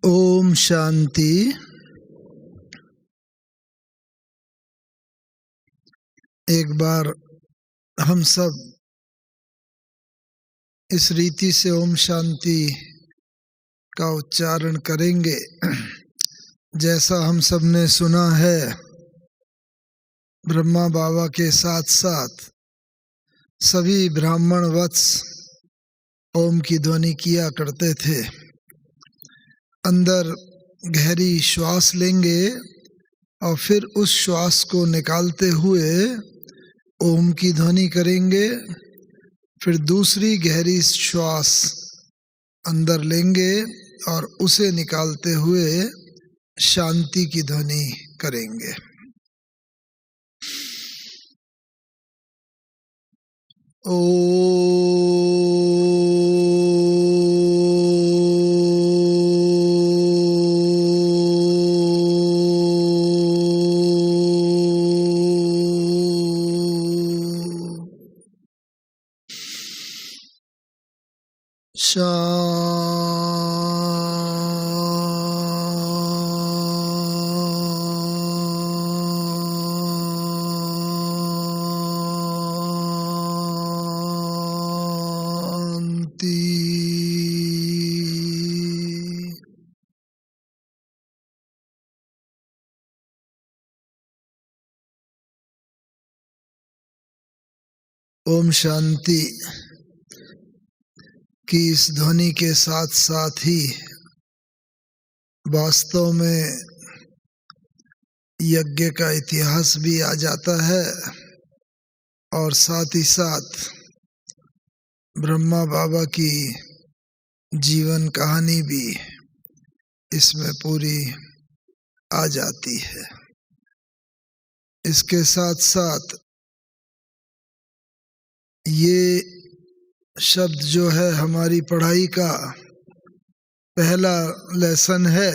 ओम शांति। एक बार हम सब इस रीति से ओम शांति का उच्चारण करेंगे जैसा हम सब ने सुना है। ब्रह्मा बाबा के साथ साथ सभी ब्राह्मण वत्स ओम की ध्वनि किया करते थे। अंदर गहरी श्वास लेंगे और फिर उस श्वास को निकालते हुए ओम की ध्वनि करेंगे। फिर दूसरी गहरी श्वास अंदर लेंगे और उसे निकालते हुए शांति की ध्वनि करेंगे। ओम शांति की इस ध्वनि के साथ साथ ही वास्तव में यज्ञ का इतिहास भी आ जाता है और साथ ही साथ ब्रह्मा बाबा की जीवन कहानी भी इसमें पूरी आ जाती है। इसके साथ साथ ये शब्द जो है हमारी पढ़ाई का पहला लेसन है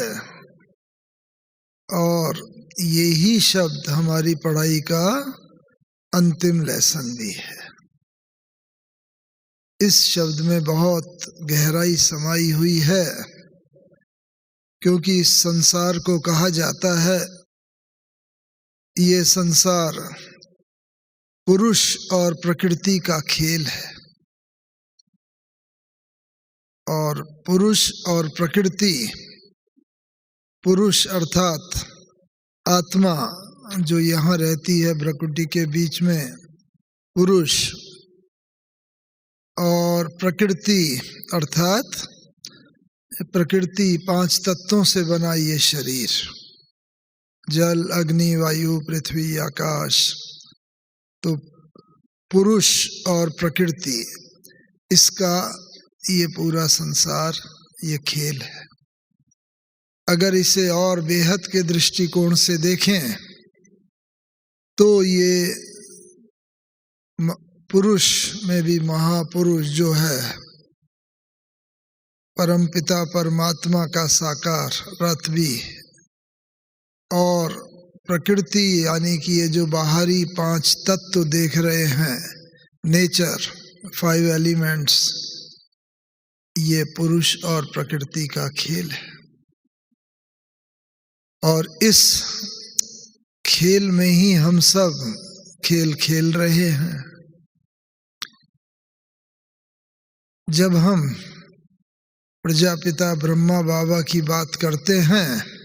और यही शब्द हमारी पढ़ाई का अंतिम लेसन भी है। इस शब्द में बहुत गहराई समाई हुई है, क्योंकि इस संसार को कहा जाता है ये संसार पुरुष और प्रकृति का खेल है। और पुरुष और प्रकृति, पुरुष अर्थात आत्मा जो यहाँ रहती है प्रकृति के बीच में, पुरुष, और प्रकृति अर्थात प्रकृति 5 तत्वों से बना ये शरीर, जल, अग्नि, वायु, पृथ्वी, आकाश। तो पुरुष और प्रकृति, इसका ये पूरा संसार ये खेल है। अगर इसे और बेहद के दृष्टिकोण से देखें तो ये पुरुष में भी महापुरुष जो है परमपिता परमात्मा का साकार रथ भी, और प्रकृति यानी कि ये जो बाहरी 5 तत्व देख रहे हैं, नेचर, 5 एलिमेंट्स, ये पुरुष और प्रकृति का खेल है। और इस खेल में ही हम सब खेल खेल रहे हैं। जब हम प्रजापिता ब्रह्मा बाबा की बात करते हैं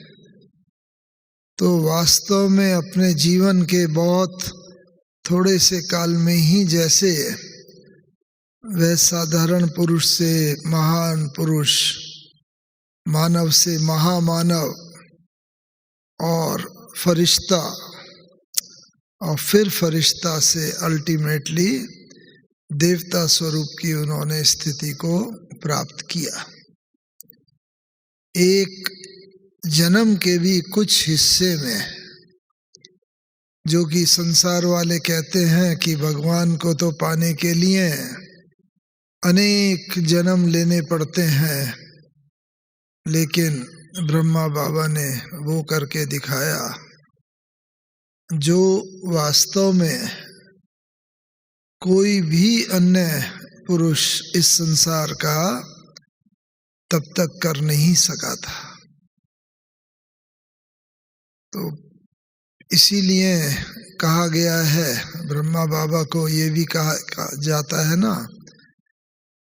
तो वास्तव में अपने जीवन के बहुत थोड़े से काल में ही जैसे वह साधारण पुरुष से महान पुरुष, मानव से महामानव और फरिश्ता, और फिर फरिश्ता से अल्टीमेटली देवता स्वरूप की उन्होंने स्थिति को प्राप्त किया। एक जन्म के भी कुछ हिस्से में, जो कि संसार वाले कहते हैं कि भगवान को तो पाने के लिए अनेक जन्म लेने पड़ते हैं, लेकिन ब्रह्मा बाबा ने वो करके दिखाया जो वास्तव में कोई भी अन्य पुरुष इस संसार का तब तक कर नहीं सका था। तो इसीलिए कहा गया है, ब्रह्मा बाबा को ये भी कहा जाता है ना,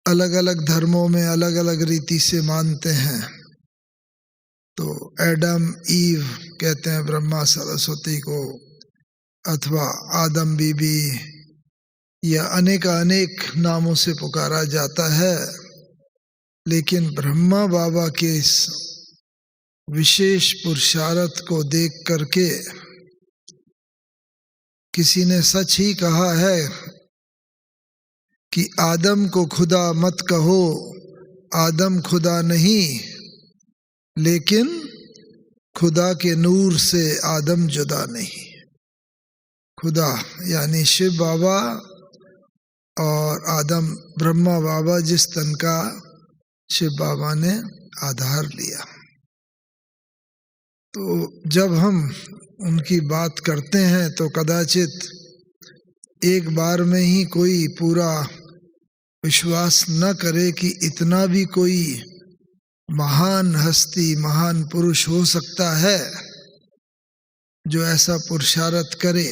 अलग अलग धर्मों में अलग अलग रीति से मानते हैं। तो एडम ईव कहते हैं ब्रह्मा सरस्वती को, अथवा आदम बीबी, या अनेक नामों से पुकारा जाता है। लेकिन ब्रह्मा बाबा के इस विशेष पुरुषार्थ को देख करके किसी ने सच ही कहा है कि आदम को खुदा मत कहो, आदम खुदा नहीं, लेकिन खुदा के नूर से आदम जुदा नहीं। खुदा यानी शिव बाबा और आदम ब्रह्मा बाबा, जिस तन का शिव बाबा ने आधार लिया। तो जब हम उनकी बात करते हैं तो कदाचित एक बार में ही कोई पूरा विश्वास न करे कि इतना भी कोई महान हस्ती, महान पुरुष हो सकता है जो ऐसा पुरुषार्थ करे।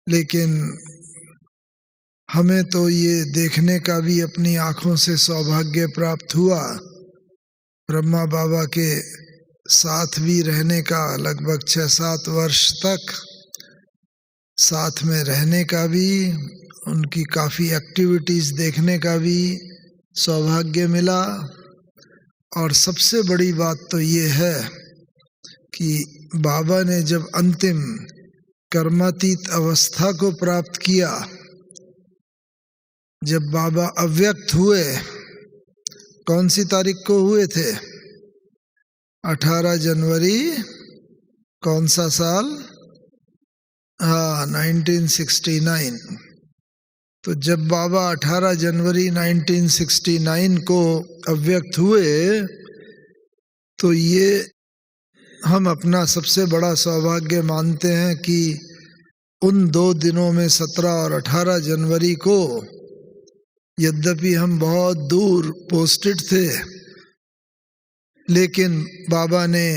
लेकिन हमें तो ये देखने का भी अपनी आँखों से सौभाग्य प्राप्त हुआ, ब्रह्मा बाबा के साथ भी रहने का, लगभग 6-7 वर्ष तक साथ में रहने का भी, उनकी काफ़ी एक्टिविटीज़ देखने का भी सौभाग्य मिला। और सबसे बड़ी बात तो ये है कि बाबा ने जब अंतिम कर्मातीत अवस्था को प्राप्त किया, जब बाबा अव्यक्त हुए, कौन सी तारीख को हुए थे? 18 जनवरी, कौन सा साल? 1969। तो जब बाबा 18 जनवरी 1969 को अव्यक्त हुए, तो ये हम अपना सबसे बड़ा सौभाग्य मानते हैं कि उन 2 दिनों में 17 और 18 जनवरी को, यद्यपि हम बहुत दूर पोस्टेड थे, लेकिन बाबा ने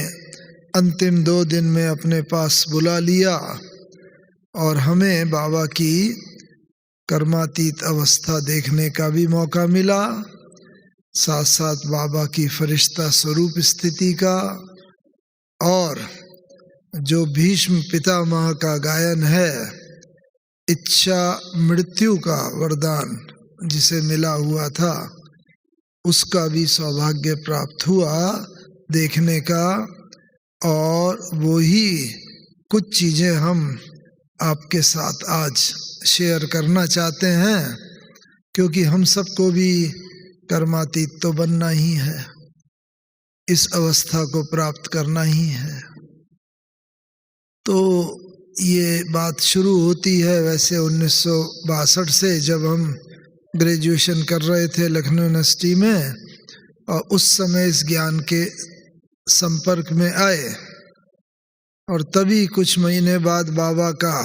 अंतिम 2 दिन में अपने पास बुला लिया और हमें बाबा की कर्मातीत अवस्था देखने का भी मौका मिला, साथ साथ बाबा की फरिश्ता स्वरूप स्थिति का, और जो भीष्म पितामह का गायन है, इच्छा मृत्यु का वरदान जिसे मिला हुआ था, उसका भी सौभाग्य प्राप्त हुआ देखने का। और वो ही कुछ चीज़ें हम आपके साथ आज शेयर करना चाहते हैं, क्योंकि हम सबको भी कर्मातीत तो बनना ही है, इस अवस्था को प्राप्त करना ही है। तो ये बात शुरू होती है वैसे 1962 से, जब हम ग्रेजुएशन कर रहे थे लखनऊ यूनिवर्सिटी में, और उस समय इस ज्ञान के संपर्क में आए। और तभी कुछ महीने बाद बाबा का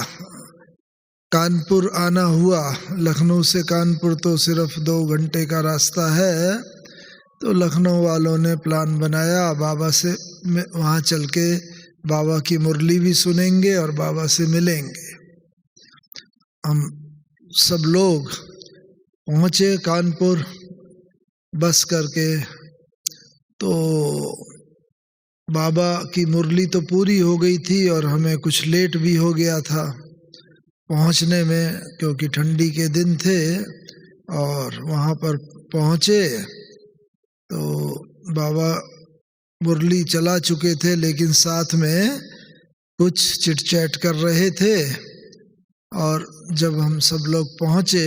कानपुर आना हुआ। लखनऊ से कानपुर तो सिर्फ 2 घंटे का रास्ता है। तो लखनऊ वालों ने प्लान बनाया, बाबा से वहाँ चल के बाबा की मुरली भी सुनेंगे और बाबा से मिलेंगे। हम सब लोग पहुँचे कानपुर बस करके। तो बाबा की मुरली तो पूरी हो गई थी और हमें कुछ लेट भी हो गया था पहुंचने में, क्योंकि ठंडी के दिन थे। और वहाँ पर पहुँचे तो बाबा मुरली चला चुके थे, लेकिन साथ में कुछ चिट चैट कर रहे थे। और जब हम सब लोग पहुँचे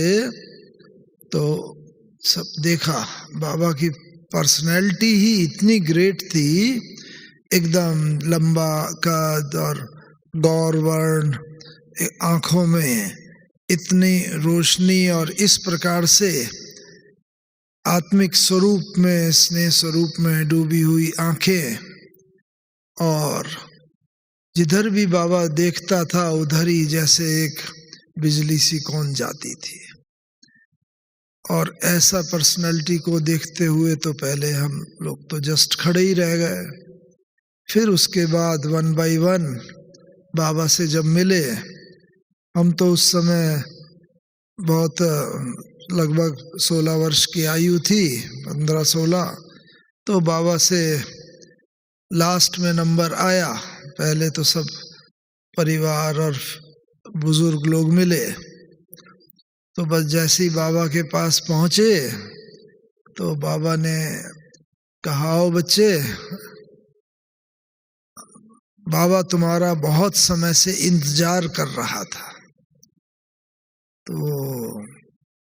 तो सब देखा, बाबा की पर्सनैलिटी ही इतनी ग्रेट थी, एकदम लंबा कद और गौर वर्ण, आँखों में इतनी रोशनी और इस प्रकार से आत्मिक स्वरूप में, स्नेह स्वरूप में डूबी हुई आँखें। और जिधर भी बाबा देखता था उधर ही जैसे एक बिजली सी कौन जाती थी। और ऐसा पर्सनैलिटी को देखते हुए तो पहले हम लोग तो जस्ट खड़े ही रह गए। फिर उसके बाद 1 बाय 1 बाबा से जब मिले, हम तो उस समय बहुत लगभग 16 वर्ष की आयु थी, 15-16, तो बाबा से लास्ट में नंबर आया। पहले तो सब परिवार और बुजुर्ग लोग मिले, तो बस जैसे ही बाबा के पास पहुँचे तो बाबा ने कहा, आओ बच्चे, बाबा तुम्हारा बहुत समय से इंतजार कर रहा था। तो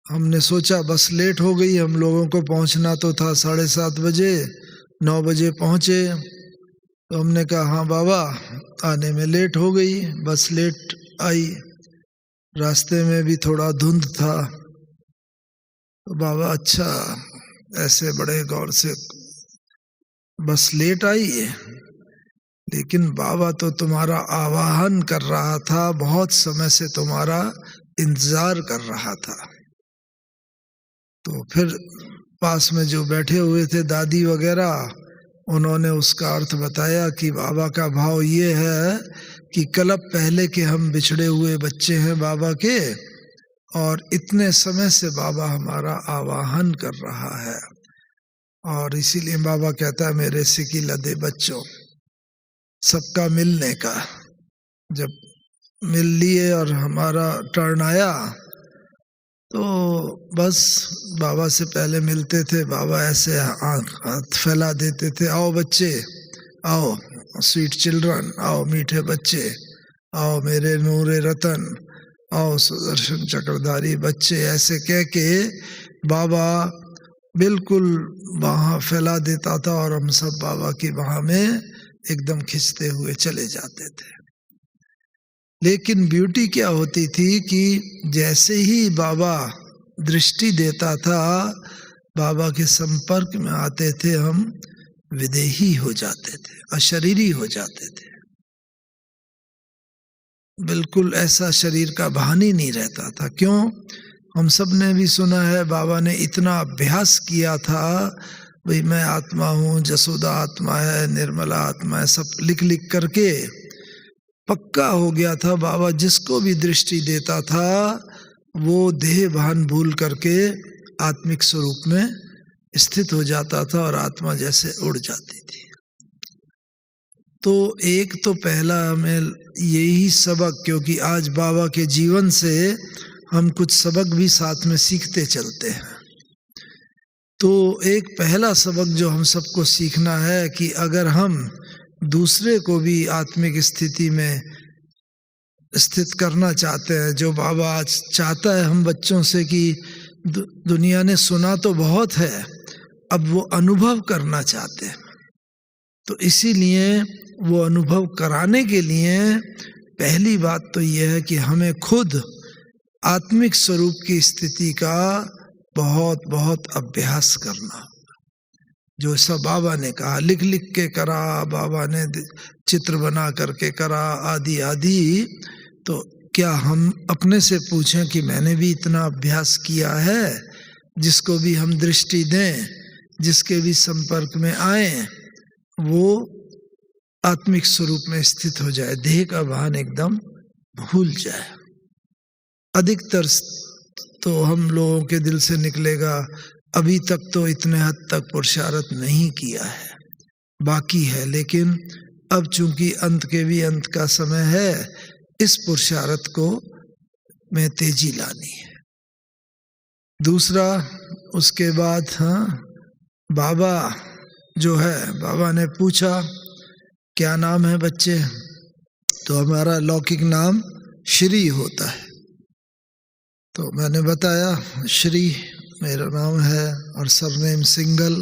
हमने सोचा बस लेट हो गई, हम लोगों को पहुंचना तो था 7:30 बजे, 9 बजे पहुंचे। तो हमने कहा हाँ बाबा, आने में लेट हो गई, बस लेट आई, रास्ते में भी थोड़ा धुंध था। तो बाबा अच्छा, ऐसे बड़े गौर से, बस लेट आई है, लेकिन बाबा तो तुम्हारा आवाहन कर रहा था, बहुत समय से तुम्हारा इंतजार कर रहा था। तो फिर पास में जो बैठे हुए थे दादी वगैरह, उन्होंने उसका अर्थ बताया कि बाबा का भाव ये है कि कल्प पहले के हम बिछड़े हुए बच्चे हैं बाबा के, और इतने समय से बाबा हमारा आवाहन कर रहा है, और इसीलिए बाबा कहता है मेरे सिकी लदे बच्चों, सबका मिलने का। जब मिल लिए और हमारा टर्न आया तो बस बाबा से पहले मिलते थे, बाबा ऐसे हाथ फैला देते थे, आओ बच्चे आओ, स्वीट चिल्ड्रन, आओ मीठे बच्चे, आओ मेरे नूरे रतन, आओ सुदर्शन चक्रधारी बच्चे, ऐसे कह के बाबा बिल्कुल बाह फैला देता था और हम सब बाबा की बाह में एकदम खिंचते हुए चले जाते थे। लेकिन ब्यूटी क्या होती थी कि जैसे ही बाबा दृष्टि देता था, बाबा के संपर्क में आते थे, हम विदेही हो जाते थे, अशरीरी हो जाते थे, बिल्कुल ऐसा शरीर का भान ही नहीं रहता था। क्यों? हम सब ने भी सुना है, बाबा ने इतना अभ्यास किया था, भाई मैं आत्मा हूँ, जसोदा आत्मा है, निर्मला आत्मा है, सब लिख लिख करके पक्का हो गया था। बाबा जिसको भी दृष्टि देता था वो देह भान भूल करके आत्मिक स्वरूप में स्थित हो जाता था और आत्मा जैसे उड़ जाती थी। तो एक तो पहला हमें यही सबक, क्योंकि आज बाबा के जीवन से हम कुछ सबक भी साथ में सीखते चलते हैं, तो एक पहला सबक जो हम सबको सीखना है कि अगर हम दूसरे को भी आत्मिक स्थिति में स्थित करना चाहते हैं, जो बाबा आज चाहता है हम बच्चों से कि दुनिया ने सुना तो बहुत है, अब वो अनुभव करना चाहते हैं, तो इसीलिए वो अनुभव कराने के लिए पहली बात तो यह है कि हमें खुद आत्मिक स्वरूप की स्थिति का बहुत बहुत अभ्यास करना। जो सब बाबा ने कहा, लिख लिख के करा, बाबा ने चित्र बना करके करा, आदि आदि। तो क्या हम अपने से पूछें कि मैंने भी इतना अभ्यास किया है? जिसको भी हम दृष्टि दें, जिसके भी संपर्क में आए, वो आत्मिक स्वरूप में स्थित हो जाए, देह का भान एकदम भूल जाए। अधिकतर तो हम लोगों के दिल से निकलेगा, अभी तक तो इतने हद तक पुरुषार्थ नहीं किया है, बाकी है, लेकिन अब चूंकि अंत के भी अंत का समय है, इस पुरुषार्थ को में तेजी लानी है। दूसरा, उसके बाद बाबा जो है, बाबा ने पूछा क्या नाम है बच्चे, तो हमारा लौकिक नाम श्री होता है। तो मैंने बताया श्री मेरा नाम है और सरनेम सिंगल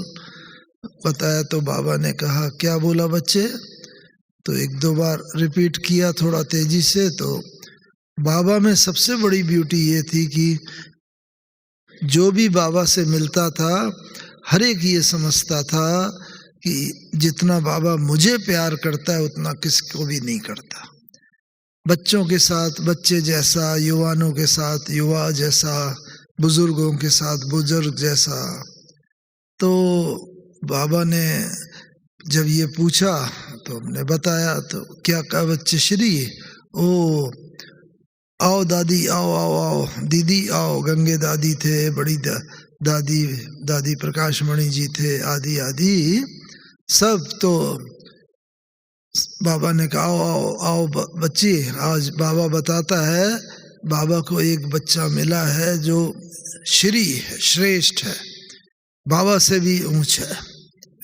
बताया। तो बाबा ने कहा क्या बोला बच्चे? तो 1-2 बार रिपीट किया थोड़ा तेजी से। तो बाबा में सबसे बड़ी ब्यूटी ये थी कि जो भी बाबा से मिलता था, हर एक ये समझता था कि जितना बाबा मुझे प्यार करता है उतना किसको भी नहीं करता। बच्चों के साथ बच्चे जैसा, युवानों के साथ युवा जैसा, बुजुर्गों के साथ बुजुर्ग जैसा। तो बाबा ने जब ये पूछा तो हमने बताया। तो क्या कहा बच्चे? श्री, ओ आओ दादी, आओ आओ आओ दीदी आओ। गंगे दादी थे, बड़ी दादी दादी प्रकाशमणि जी थे, आदि आदि सब। तो बाबा ने कहा आओ आओ आओ बच्ची, आज बाबा बताता है बाबा को एक बच्चा मिला है जो श्री है, श्रेष्ठ है, बाबा से भी ऊंच है।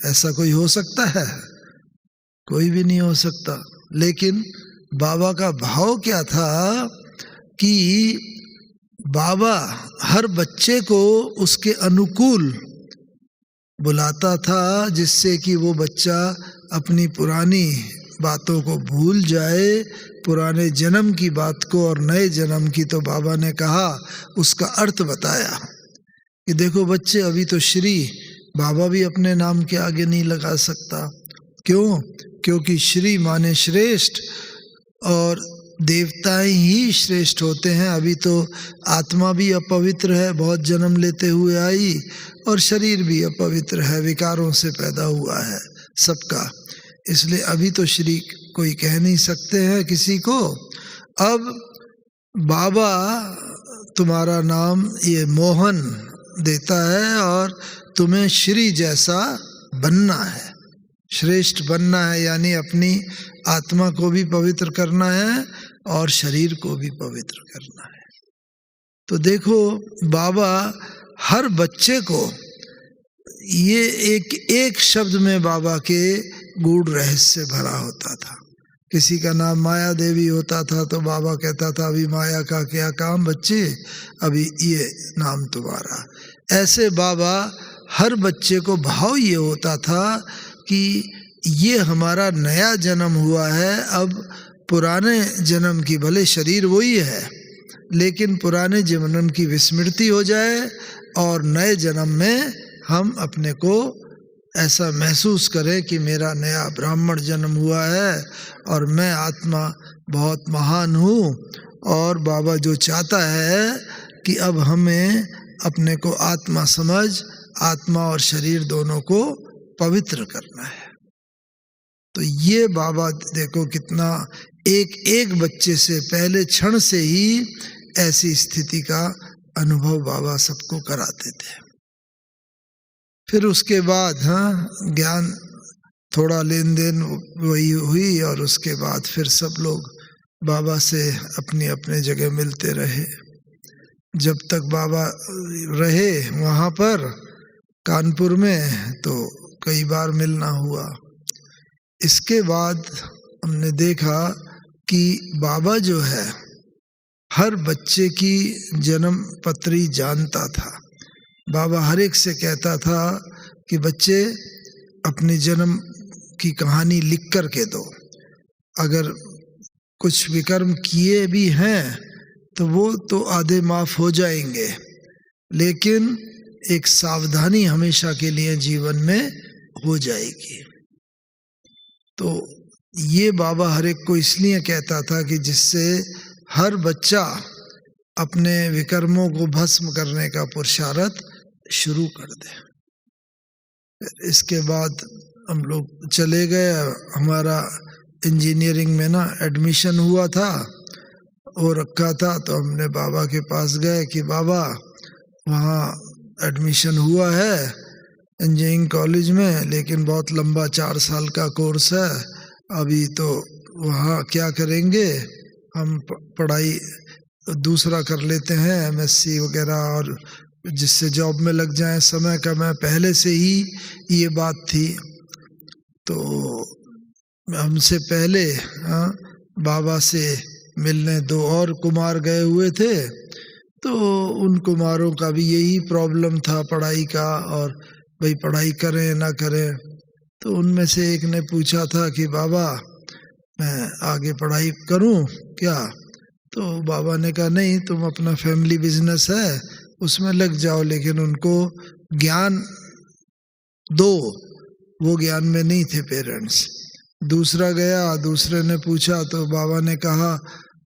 ऐसा कोई हो सकता है? कोई भी नहीं हो सकता। लेकिन बाबा का भाव क्या था कि बाबा हर बच्चे को उसके अनुकूल बुलाता था, जिससे कि वो बच्चा अपनी पुरानी बातों को भूल जाए, पुराने जन्म की बात को और नए जन्म की। तो बाबा ने कहा, उसका अर्थ बताया कि देखो बच्चे, अभी तो श्री बाबा भी अपने नाम के आगे नहीं लगा सकता। क्यों? क्योंकि श्री माने श्रेष्ठ, और देवताएं ही श्रेष्ठ होते हैं। अभी तो आत्मा भी अपवित्र है, बहुत जन्म लेते हुए आई, और शरीर भी अपवित्र है, विकारों से पैदा हुआ है सबका। इसलिए अभी तो श्री कोई कह नहीं सकते हैं किसी को। अब बाबा तुम्हारा नाम ये मोहन देता है, और तुम्हें श्री जैसा बनना है, श्रेष्ठ बनना है, यानी अपनी आत्मा को भी पवित्र करना है और शरीर को भी पवित्र करना है। तो देखो बाबा हर बच्चे को, ये एक शब्द में बाबा के गूढ़ रहस्य भरा होता था। किसी का नाम माया देवी होता था तो बाबा कहता था अभी माया का क्या काम बच्चे, अभी ये नाम तुम्हारा। ऐसे बाबा हर बच्चे को भाव ये होता था कि ये हमारा नया जन्म हुआ है। अब पुराने जन्म की, भले शरीर वही है, लेकिन पुराने जन्म की विस्मृति हो जाए, और नए जन्म में हम अपने को ऐसा महसूस करें कि मेरा नया ब्राह्मण जन्म हुआ है और मैं आत्मा बहुत महान हूँ। और बाबा जो चाहता है कि अब हमें अपने को आत्मा समझ, आत्मा और शरीर दोनों को पवित्र करना है। तो ये बाबा देखो कितना एक बच्चे से पहले क्षण से ही ऐसी स्थिति का अनुभव बाबा सबको कराते थे। फिर उसके बाद ज्ञान थोड़ा लेन देन वही हुई, और उसके बाद फिर सब लोग बाबा से अपनी अपने जगह मिलते रहे। जब तक बाबा रहे वहाँ पर कानपुर में, तो कई बार मिलना हुआ। इसके बाद हमने देखा कि बाबा जो है हर बच्चे की जन्म पत्री जानता था। बाबा हर एक से कहता था कि बच्चे अपने जन्म की कहानी लिख कर के दो, अगर कुछ विकर्म किए भी हैं तो वो तो आधे माफ हो जाएंगे, लेकिन एक सावधानी हमेशा के लिए जीवन में हो जाएगी। तो ये बाबा हर एक को इसलिए कहता था कि जिससे हर बच्चा अपने विकर्मों को भस्म करने का पुरुषार्थ शुरू कर दे। इसके बाद हम लोग चले गए। हमारा इंजीनियरिंग में एडमिशन हुआ था, वो रखा था, तो हमने बाबा के पास गए कि बाबा वहाँ एडमिशन हुआ है इंजीनियरिंग कॉलेज में, लेकिन बहुत लंबा 4 साल का कोर्स है, अभी तो वहाँ क्या करेंगे, हम पढ़ाई दूसरा कर लेते हैं MSc वगैरह, और जिससे जॉब में लग जाए, समय का मैं पहले से ही ये बात थी। तो हमसे पहले बाबा से मिलने 2 और कुमार गए हुए थे, तो उन कुमारों का भी यही प्रॉब्लम था पढ़ाई का, और भाई पढ़ाई करें ना करें। तो उनमें से एक ने पूछा था कि बाबा मैं आगे पढ़ाई करूं क्या? तो बाबा ने कहा नहीं, तुम अपना फैमिली बिजनेस है उसमें लग जाओ, लेकिन उनको ज्ञान दो। वो ज्ञान में नहीं थे पेरेंट्स। दूसरा गया, दूसरे ने पूछा तो बाबा ने कहा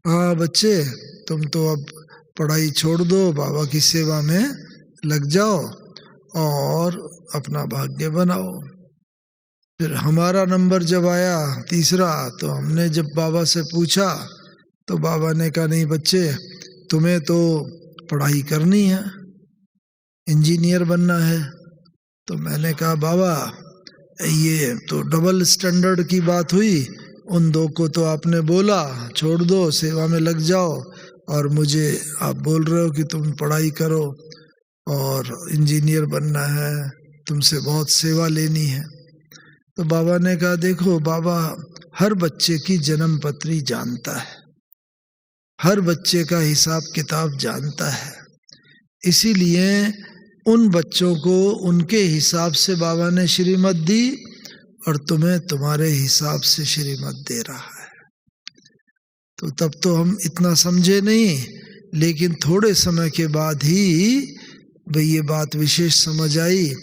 हाँ बच्चे तुम तो अब पढ़ाई छोड़ दो, बाबा की सेवा में लग जाओ और अपना भाग्य बनाओ। फिर हमारा नंबर जब आया तीसरा, तो हमने जब बाबा से पूछा तो बाबा ने कहा नहीं बच्चे, तुम्हें तो पढ़ाई करनी है, इंजीनियर बनना है। तो मैंने कहा बाबा ये तो डबल स्टैंडर्ड की बात हुई, उन दो को तो आपने बोला छोड़ दो, सेवा में लग जाओ, और मुझे आप बोल रहे हो कि तुम पढ़ाई करो और इंजीनियर बनना है, तुमसे बहुत सेवा लेनी है। तो बाबा ने कहा देखो बाबा हर बच्चे की जन्म पत्री जानता है, हर बच्चे का हिसाब किताब जानता है, इसीलिए उन बच्चों को उनके हिसाब से बाबा ने श्रीमत दी और तुम्हें तुम्हारे हिसाब से श्रीमत दे रहा है। तो तब तो हम इतना समझे नहीं, लेकिन थोड़े समय के बाद ही भाई ये बात विशेष समझ आई।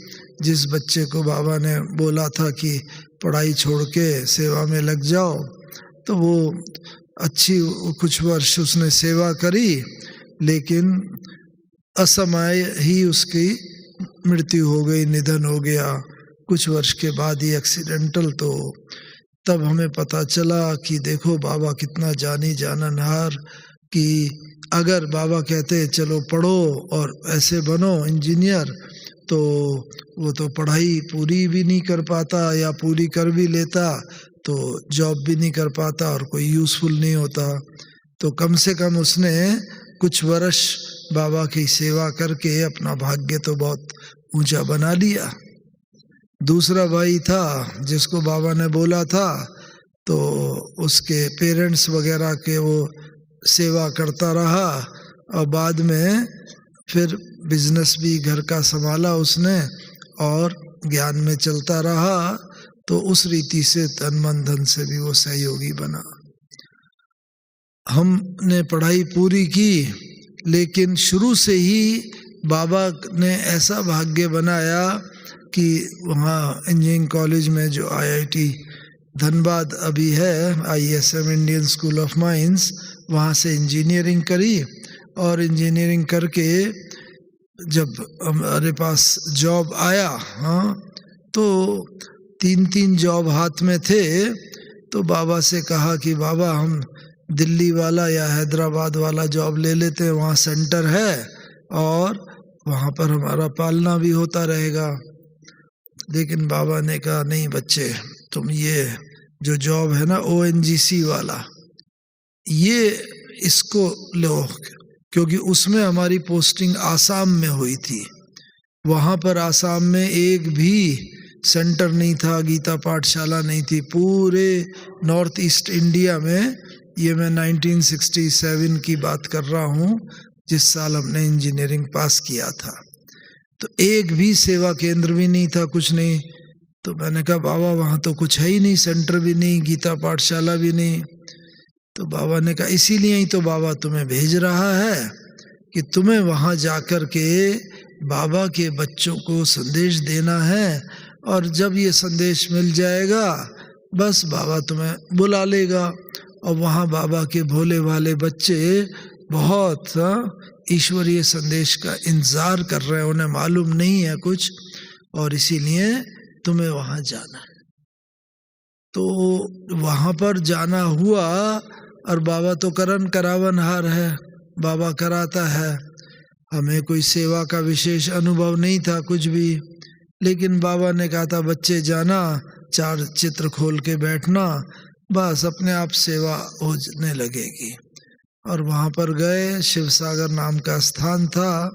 जिस बच्चे को बाबा ने बोला था कि पढ़ाई छोड़ के सेवा में लग जाओ, तो वो अच्छी कुछ वर्ष उसने सेवा करी, लेकिन असमय ही उसकी मृत्यु हो गई, निधन हो गया कुछ वर्ष के बाद ही, एक्सीडेंटल। तो तब हमें पता चला कि देखो बाबा कितना जानी जाननहार, कि अगर बाबा कहते चलो पढ़ो और ऐसे बनो इंजीनियर, तो वो तो पढ़ाई पूरी भी नहीं कर पाता, या पूरी कर भी लेता तो जॉब भी नहीं कर पाता और कोई यूज़फुल नहीं होता। तो कम से कम उसने कुछ वर्ष बाबा की सेवा करके अपना भाग्य तो बहुत ऊंचा बना लिया। दूसरा भाई था जिसको बाबा ने बोला था, तो उसके पेरेंट्स वगैरह के वो सेवा करता रहा, और बाद में फिर बिजनेस भी घर का संभाला उसने और ज्ञान में चलता रहा। तो उस रीति से तन मन धन से भी वो सहयोगी बना। हमने पढ़ाई पूरी की, लेकिन शुरू से ही बाबा ने ऐसा भाग्य बनाया कि वहाँ इंजीनियरिंग कॉलेज में जो IIT धनबाद अभी है, ISM Indian school of mines, वहाँ से इंजीनियरिंग करी, और इंजीनियरिंग करके जब हमारे पास जॉब आया, हाँ, तो 3 जॉब हाथ में थे। तो बाबा से कहा कि बाबा हम दिल्ली वाला या हैदराबाद वाला जॉब ले लेते हैं, वहाँ सेंटर है और वहाँ पर हमारा पालना भी होता रहेगा। लेकिन बाबा ने कहा नहीं बच्चे, तुम ये जो जॉब है ना ONGC वाला, ये इसको लो, क्योंकि उसमें हमारी पोस्टिंग आसाम में हुई थी। वहाँ पर आसाम में एक भी सेंटर नहीं था, गीता पाठशाला नहीं थी पूरे नॉर्थ ईस्ट इंडिया में। ये मैं 1967 की बात कर रहा हूँ, जिस साल हमने इंजीनियरिंग पास किया था। तो एक भी सेवा केंद्र भी नहीं था, कुछ नहीं। तो मैंने कहा बाबा वहाँ तो कुछ है ही नहीं, सेंटर भी नहीं, गीता पाठशाला भी नहीं। तो बाबा ने कहा इसीलिए ही तो बाबा तुम्हें भेज रहा है कि तुम्हें वहाँ जाकर के बाबा के बच्चों को संदेश देना है, और जब ये संदेश मिल जाएगा बस बाबा तुम्हें बुला लेगा। और वहाँ बाबा के भोले भाले बच्चे बहुत ईश्वरीय संदेश का इंतज़ार कर रहे हैं, उन्हें मालूम नहीं है कुछ, और इसीलिए तुम्हें वहाँ जाना है। तो वहाँ पर जाना हुआ, और बाबा तो करन करावनहार है, बाबा कराता है। हमें कोई सेवा का विशेष अनुभव नहीं था कुछ भी, लेकिन बाबा ने कहा था बच्चे जाना, 4 चित्र खोल के बैठना, बस अपने आप सेवा होने लगेगी। और वहाँ पर गए, शिव सागर नाम का स्थान था,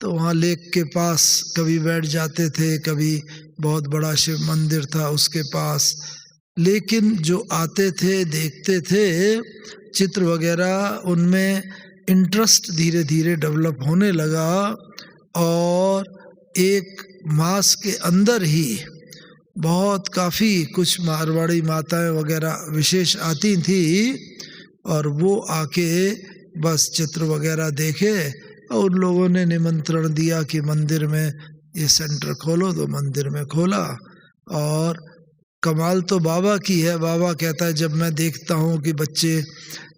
तो वहाँ लेक के पास कभी बैठ जाते थे, कभी बहुत बड़ा शिव मंदिर था उसके पास। लेकिन जो आते थे देखते थे चित्र वगैरह, उनमें इंटरेस्ट धीरे धीरे डेवलप होने लगा, और एक मास के अंदर ही बहुत काफ़ी कुछ मारवाड़ी माताएं वगैरह विशेष आती थी, और वो आके बस चित्र वगैरह देखे, और उन लोगों ने निमंत्रण दिया कि मंदिर में ये सेंटर खोलो, तो मंदिर में खोला। और कमाल तो बाबा की है, बाबा कहता है जब मैं देखता हूँ कि बच्चे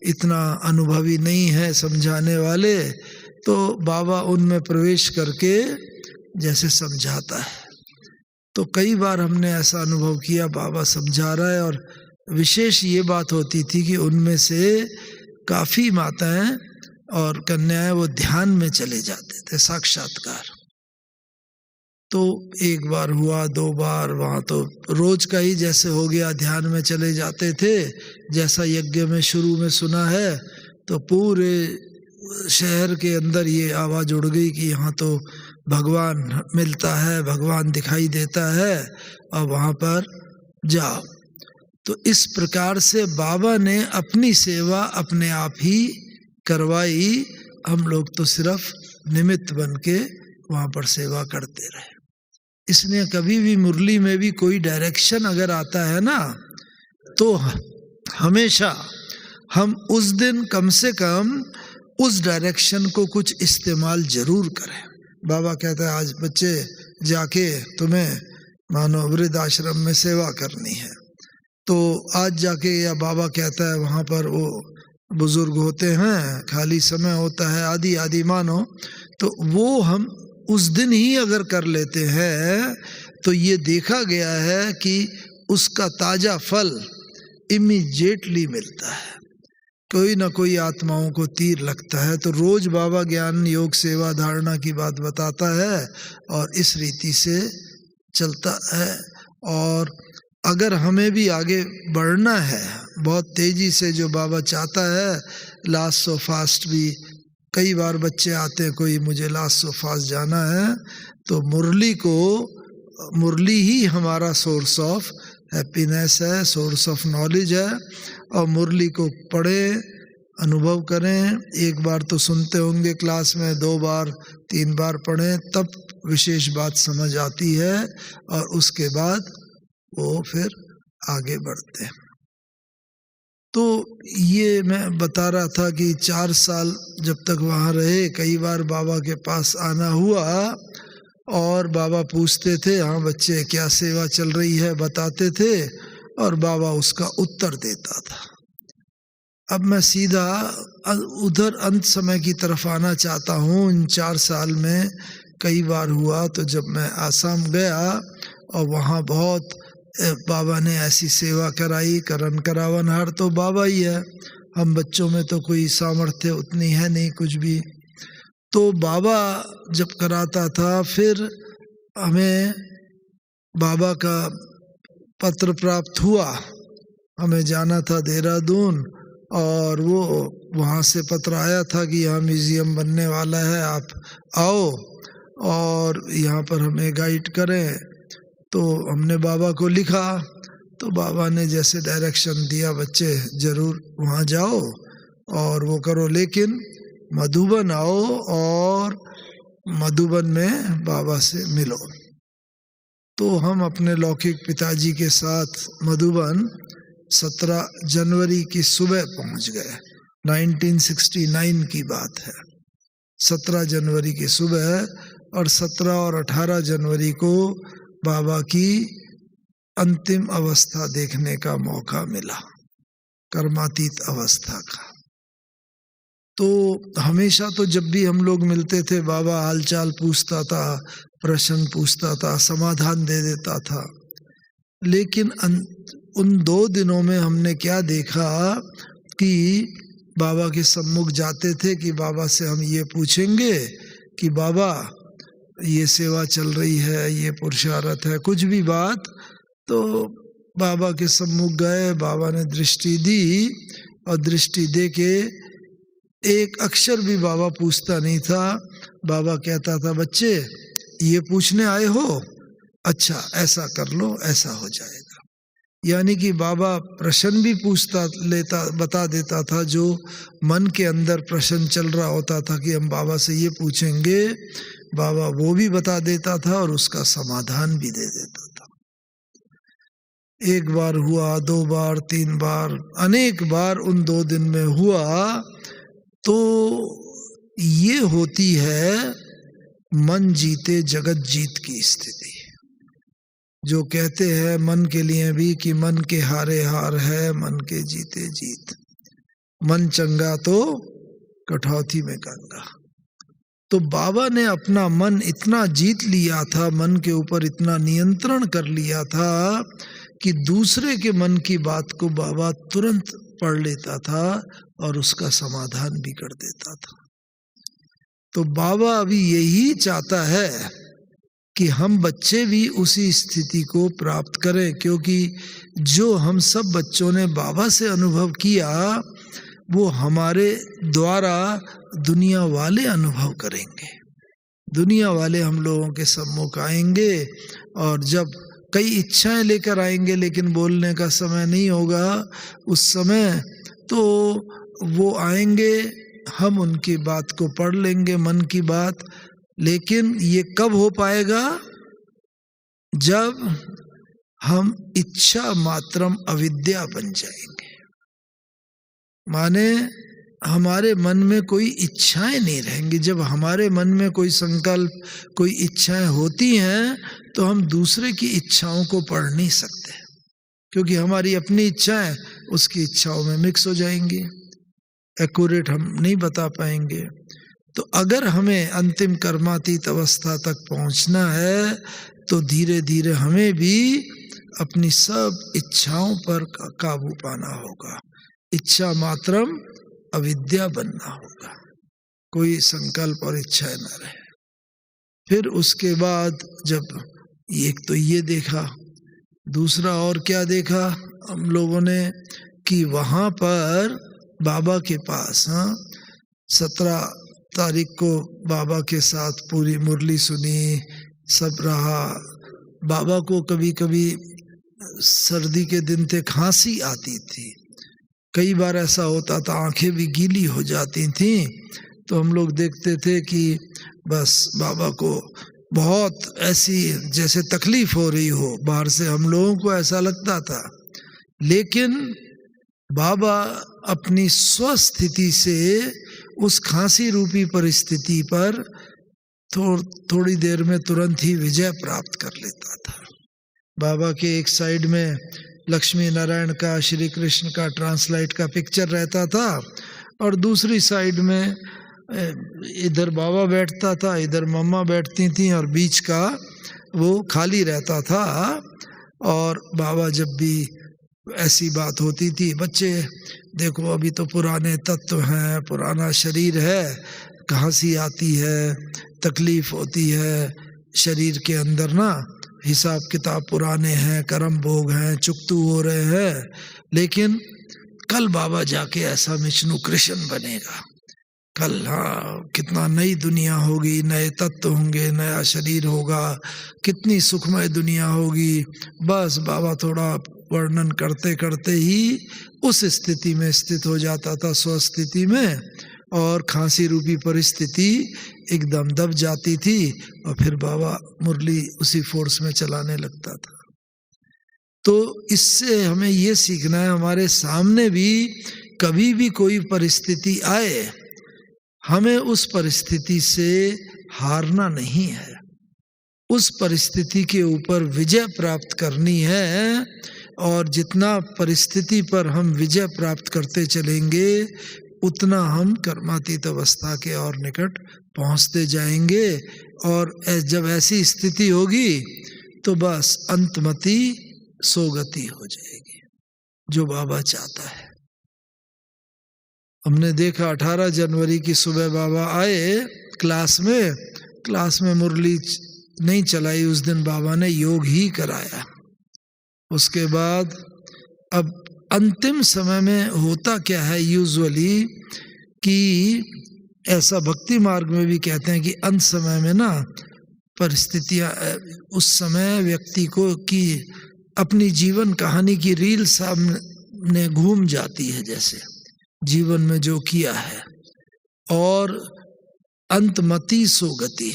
इतना अनुभवी नहीं है समझाने वाले, तो बाबा उनमें प्रवेश करके जैसे समझाता है। तो कई बार हमने ऐसा अनुभव किया, बाबा समझा रहा है, और विशेष ये बात होती थी कि उनमें से काफ़ी माताएं और कन्याएं वो ध्यान में चले जाते थे, साक्षात्कार। तो एक बार हुआ, 2 बार, वहाँ तो रोज का ही जैसे हो गया, ध्यान में चले जाते थे। जैसा यज्ञ में शुरू में सुना है, तो पूरे शहर के अंदर ये आवाज़ उड़ गई कि यहाँ तो भगवान मिलता है, भगवान दिखाई देता है, और वहाँ पर जाओ। तो इस प्रकार से बाबा ने अपनी सेवा अपने आप ही करवाई, हम लोग तो सिर्फ निमित्त बन के वहाँ पर सेवा करते रहे। इसलिए कभी भी मुरली में भी कोई डायरेक्शन अगर आता है ना, तो हमेशा हम उस दिन कम से कम उस डायरेक्शन को कुछ इस्तेमाल जरूर करें। बाबा कहता है आज बच्चे जाके तुम्हें मानो वृद्ध आश्रम में सेवा करनी है, तो आज जाके, या बाबा कहता है वहाँ पर वो बुजुर्ग होते हैं, खाली समय होता है, आदि आदि मानो, तो वो हम उस दिन ही अगर कर लेते हैं तो ये देखा गया है कि उसका ताजा फल इमीडिएटली मिलता है। कोई ना कोई आत्माओं को तीर लगता है। तो रोज बाबा ज्ञान योग सेवा धारणा की बात बताता है और इस रीति से चलता है। और अगर हमें भी आगे बढ़ना है बहुत तेजी से, जो बाबा चाहता है, लास्ट सो फास्ट भी कई बार बच्चे आते हैं, कोई मुझे लास्ट सो फास्ट जाना है, तो मुरली ही हमारा सोर्स ऑफ हैप्पीनेस है, सोर्स ऑफ नॉलेज है। और मुरली को पढ़ें, अनुभव करें। एक बार तो सुनते होंगे क्लास में, 2 बार 3 बार पढ़ें, तब विशेष बात समझ आती है, और उसके बाद वो फिर आगे बढ़ते हैं। तो ये मैं बता रहा था कि 4 साल जब तक वहाँ रहे, कई बार बाबा के पास आना हुआ, और बाबा पूछते थे, हाँ बच्चे क्या सेवा चल रही है, बताते थे, और बाबा उसका उत्तर देता था। अब मैं सीधा उधर अंत समय की तरफ आना चाहता हूँ। इन 4 साल में कई बार हुआ, तो जब मैं आसाम गया और वहाँ बहुत बाबा ने ऐसी सेवा कराई, करन करावनहार तो बाबा ही है, हम बच्चों में तो कोई सामर्थ्य उतनी है नहीं कुछ भी। तो बाबा जब कराता था, फिर हमें बाबा का पत्र प्राप्त हुआ, हमें जाना था देहरादून, और वो वहाँ से पत्र आया था कि यहाँ म्यूज़ियम बनने वाला है, आप आओ और यहाँ पर हमें गाइड करें। तो हमने बाबा को लिखा, तो बाबा ने जैसे डायरेक्शन दिया, बच्चे ज़रूर वहाँ जाओ और वो करो, लेकिन मधुबन आओ और मधुबन में बाबा से मिलो। तो हम अपने लौकिक पिताजी के साथ मधुबन 17 जनवरी की सुबह पहुंच गए। 1969 की बात है, 17 जनवरी की सुबह, और 17 और 18 जनवरी को बाबा की अंतिम अवस्था देखने का मौका मिला, कर्मातीत अवस्था का। तो हमेशा तो जब भी हम लोग मिलते थे, बाबा हालचाल पूछता था, प्रश्न पूछता था, समाधान दे देता था। लेकिन उन 2 दिनों में हमने क्या देखा कि बाबा के सम्मुख जाते थे कि बाबा से हम ये पूछेंगे कि बाबा ये सेवा चल रही है, ये पुरुषार्थ है, कुछ भी बात, तो बाबा के सम्मुख गए, बाबा ने दृष्टि दी, और दृष्टि दे के एक अक्षर भी बाबा पूछता नहीं था। बाबा कहता था, बच्चे ये पूछने आए हो, अच्छा ऐसा कर लो, ऐसा हो जाएगा। यानी कि बाबा प्रश्न भी बता देता था, जो मन के अंदर प्रश्न चल रहा होता था कि हम बाबा से ये पूछेंगे, बाबा वो भी बता देता था और उसका समाधान भी दे देता था। 1 बार हुआ, 2 बार, 3 बार, अनेक बार उन 2 दिन में हुआ। तो ये होती है मन जीते जगत जीत की स्थिति, जो कहते हैं मन के लिए भी कि मन के हारे हार है, मन के जीते जीत। मन चंगा तो कठौती में गंगा। तो बाबा ने अपना मन इतना जीत लिया था, मन के ऊपर इतना नियंत्रण कर लिया था कि दूसरे के मन की बात को बाबा तुरंत पढ़ लेता था और उसका समाधान भी कर देता था। तो बाबा अभी यही चाहता है कि हम बच्चे भी उसी स्थिति को प्राप्त करें, क्योंकि जो हम सब बच्चों ने बाबा से अनुभव किया वो हमारे द्वारा दुनिया वाले अनुभव करेंगे। दुनिया वाले हम लोगों के सम्मुख आएंगे और जब कई इच्छाएं लेकर आएंगे लेकिन बोलने का समय नहीं होगा, उस समय तो वो आएंगे, हम उनकी बात को पढ़ लेंगे, मन की बात। लेकिन ये कब हो पाएगा? जब हम इच्छा मात्रम अविद्या बन जाएंगे, माने हमारे मन में कोई इच्छाएं नहीं रहेंगी। जब हमारे मन में कोई संकल्प, कोई इच्छाएं होती हैं तो हम दूसरे की इच्छाओं को पढ़ नहीं सकते, क्योंकि हमारी अपनी इच्छाएं उसकी इच्छाओं में मिक्स हो जाएंगी, एक्यूरेट हम नहीं बता पाएंगे। तो अगर हमें अंतिम कर्मातीत अवस्था तक पहुंचना है तो धीरे धीरे हमें भी अपनी सब इच्छाओं पर काबू पाना होगा। इच्छा मात्रम अविद्या बनना होगा, कोई संकल्प और इच्छाएं न रहे। फिर उसके बाद जब एक तो ये देखा, दूसरा और क्या देखा हम लोगों ने कि वहाँ पर बाबा के पास 17 तारीख को बाबा के साथ पूरी मुरली सुनी, सब रहा। बाबा को कभी कभी सर्दी के दिन थे, खांसी आती थी, कई बार ऐसा होता था आंखें भी गीली हो जाती थी। तो हम लोग देखते थे कि बस बाबा को बहुत ऐसी जैसे तकलीफ हो रही हो, बाहर से हम लोगों को ऐसा लगता था। लेकिन बाबा अपनी स्वस्थिति से उस खांसी रूपी परिस्थिति पर थोड़ी देर में तुरंत ही विजय प्राप्त कर लेता था। बाबा के एक साइड में लक्ष्मी नारायण का, श्री कृष्ण का ट्रांसलाइट का पिक्चर रहता था और दूसरी साइड में इधर बाबा बैठता था, इधर मम्मा बैठती थी और बीच का वो खाली रहता था। और बाबा जब भी ऐसी बात होती थी, बच्चे देखो अभी तो पुराने तत्व हैं, पुराना शरीर है, खांसी आती है, तकलीफ होती है शरीर के अंदर ना, हिसाब किताब पुराने हैं, कर्म भोग हैं, चुकतू हो रहे हैं, लेकिन कल बाबा जाके ऐसा विष्णु कृष्ण बनेगा, कल कितना नई दुनिया होगी, नए तत्व होंगे, नया शरीर होगा, कितनी सुखमय दुनिया होगी। बस बाबा थोड़ा वर्णन करते करते ही उस स्थिति में स्थित हो जाता था, स्वस्थिति में, और खांसी रूपी परिस्थिति एकदम दब जाती थी और फिर बाबा मुरली उसी फोर्स में चलाने लगता था। तो इससे हमें ये सीखना है, हमारे सामने भी कभी भी कोई परिस्थिति आए, हमें उस परिस्थिति से हारना नहीं है, उस परिस्थिति के ऊपर विजय प्राप्त करनी है। और जितना परिस्थिति पर हम विजय प्राप्त करते चलेंगे उतना हम कर्मातीत अवस्था के और निकट पहुंचते जाएंगे। और जब ऐसी स्थिति होगी तो बस अंतमति सोगति हो जाएगी, जो बाबा चाहता है। हमने देखा 18 जनवरी की सुबह बाबा आए क्लास में मुरली नहीं चलाई, उस दिन बाबा ने योग ही कराया। उसके बाद अब अंतिम समय में होता क्या है यूजुअली कि ऐसा भक्ति मार्ग में भी कहते हैं कि अंत समय में ना परिस्थितियां, उस समय व्यक्ति को कि अपनी जीवन कहानी की रील सामने घूम जाती है, जैसे जीवन में जो किया है, और अंतमति सो गति,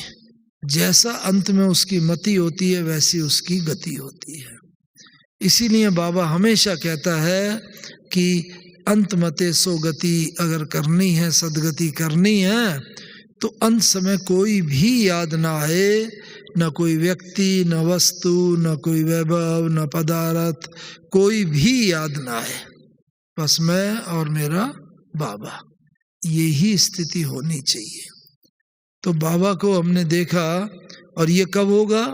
जैसा अंत में उसकी मति होती है वैसी उसकी गति होती है। इसीलिए बाबा हमेशा कहता है कि अंतमते सो गति, अगर करनी है सदगति करनी है तो अंत समय कोई भी याद ना आए, न कोई व्यक्ति, न वस्तु, न कोई वैभव, न पदार्थ, कोई भी याद ना आए, बस मैं और मेरा बाबा, यही स्थिति होनी चाहिए। तो बाबा को हमने देखा, और ये कब होगा?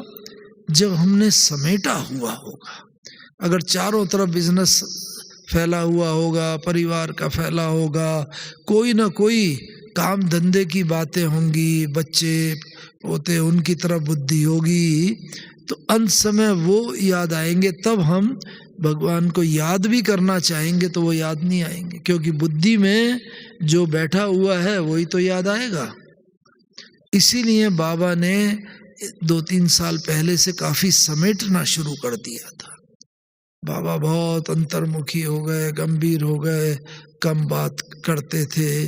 जब हमने समेटा हुआ होगा। अगर चारों तरफ बिजनेस फैला हुआ होगा, परिवार का फैला होगा, कोई ना कोई काम धंधे की बातें होंगी, बच्चे होते उनकी तरफ बुद्धि होगी, तो अंत समय वो याद आएंगे। तब हम भगवान को याद भी करना चाहेंगे तो वो याद नहीं आएंगे, क्योंकि बुद्धि में जो बैठा हुआ है वही तो याद आएगा। इसीलिए बाबा ने 2-3 साल पहले से काफी समेटना शुरू कर दिया था। बाबा बहुत अंतर्मुखी हो गए, गंभीर हो गए, कम बात करते थे।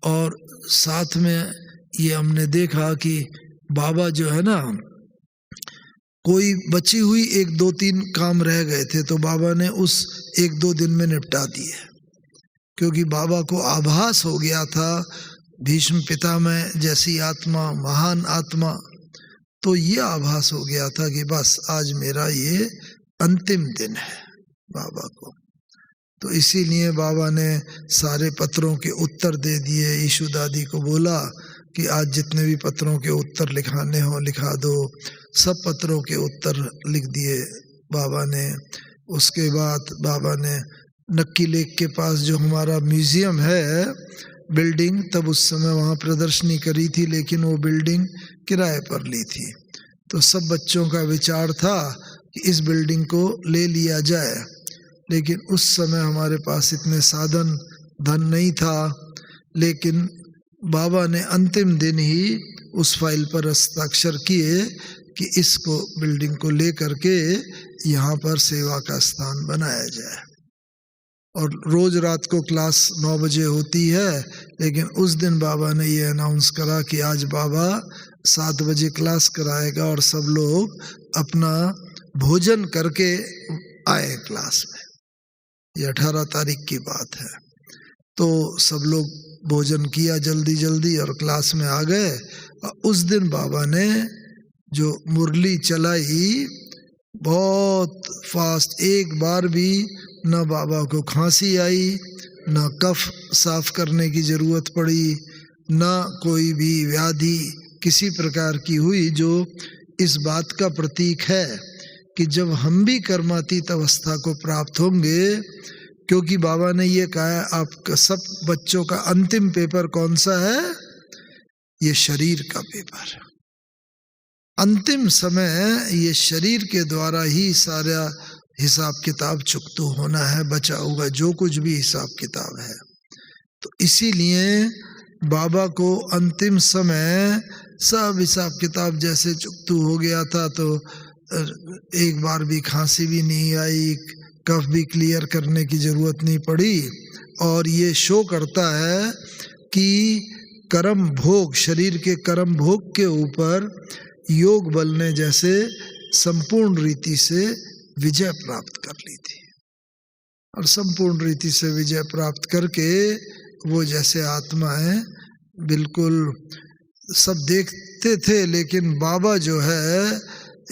और साथ में ये हमने देखा कि बाबा जो है ना, कोई बची हुई 1-2-3 काम रह गए थे तो बाबा ने उस 1-2 दिन में निपटा दिए, क्योंकि बाबा को आभास हो गया था भीष्म पितामह जैसी आत्मा, महान आत्मा, तो ये आभास हो गया था कि बस आज मेरा ये अंतिम दिन है बाबा को। तो इसीलिए बाबा ने सारे पत्रों के उत्तर दे दिए। ईशु दादी को बोला कि आज जितने भी पत्रों के उत्तर लिखाने हो लिखा दो। सब पत्रों के उत्तर लिख दिए बाबा ने। उसके बाद बाबा ने नक्की लेक के पास जो हमारा म्यूजियम है बिल्डिंग, तब उस समय वहाँ प्रदर्शनी करी थी, लेकिन वो बिल्डिंग किराए पर ली थी। तो सब बच्चों का विचार था कि इस बिल्डिंग को ले लिया जाए, लेकिन उस समय हमारे पास इतने साधन धन नहीं था। लेकिन बाबा ने अंतिम दिन ही उस फाइल पर हस्ताक्षर किए कि इसको बिल्डिंग को ले करके यहाँ पर सेवा का स्थान बनाया जाए। और रोज रात को क्लास 9 बजे होती है, लेकिन उस दिन बाबा ने ये अनाउंस करा कि आज बाबा 7 बजे क्लास कराएगा और सब लोग अपना भोजन करके आए क्लास में। ये 18 तारीख की बात है। तो सब लोग भोजन किया जल्दी जल्दी और क्लास में आ गए। और उस दिन बाबा ने जो मुरली चलाई बहुत फास्ट, एक बार भी न बाबा को खांसी आई, न कफ साफ करने की जरूरत पड़ी, न कोई भी व्याधि किसी प्रकार की हुई, जो इस बात का प्रतीक है कि जब हम भी कर्मातीत अवस्था को प्राप्त होंगे, क्योंकि बाबा ने ये कहा आपका सब बच्चों का अंतिम पेपर कौन सा है? ये शरीर का पेपर। अंतिम समय ये शरीर के द्वारा ही सारा हिसाब किताब चुकता होना है, बचा होगा जो कुछ भी हिसाब किताब है। तो इसीलिए बाबा को अंतिम समय सब हिसाब किताब जैसे चुकता हो गया था, तो एक बार भी खांसी भी नहीं आई, कफ भी क्लियर करने की जरूरत नहीं पड़ी। और ये शो करता है कि कर्म भोग, शरीर के कर्म भोग के ऊपर योग बल ने जैसे संपूर्ण रीति से विजय प्राप्त कर ली थी। और संपूर्ण रीति से विजय प्राप्त करके वो जैसे आत्माएं बिल्कुल सब देखते थे, लेकिन बाबा जो है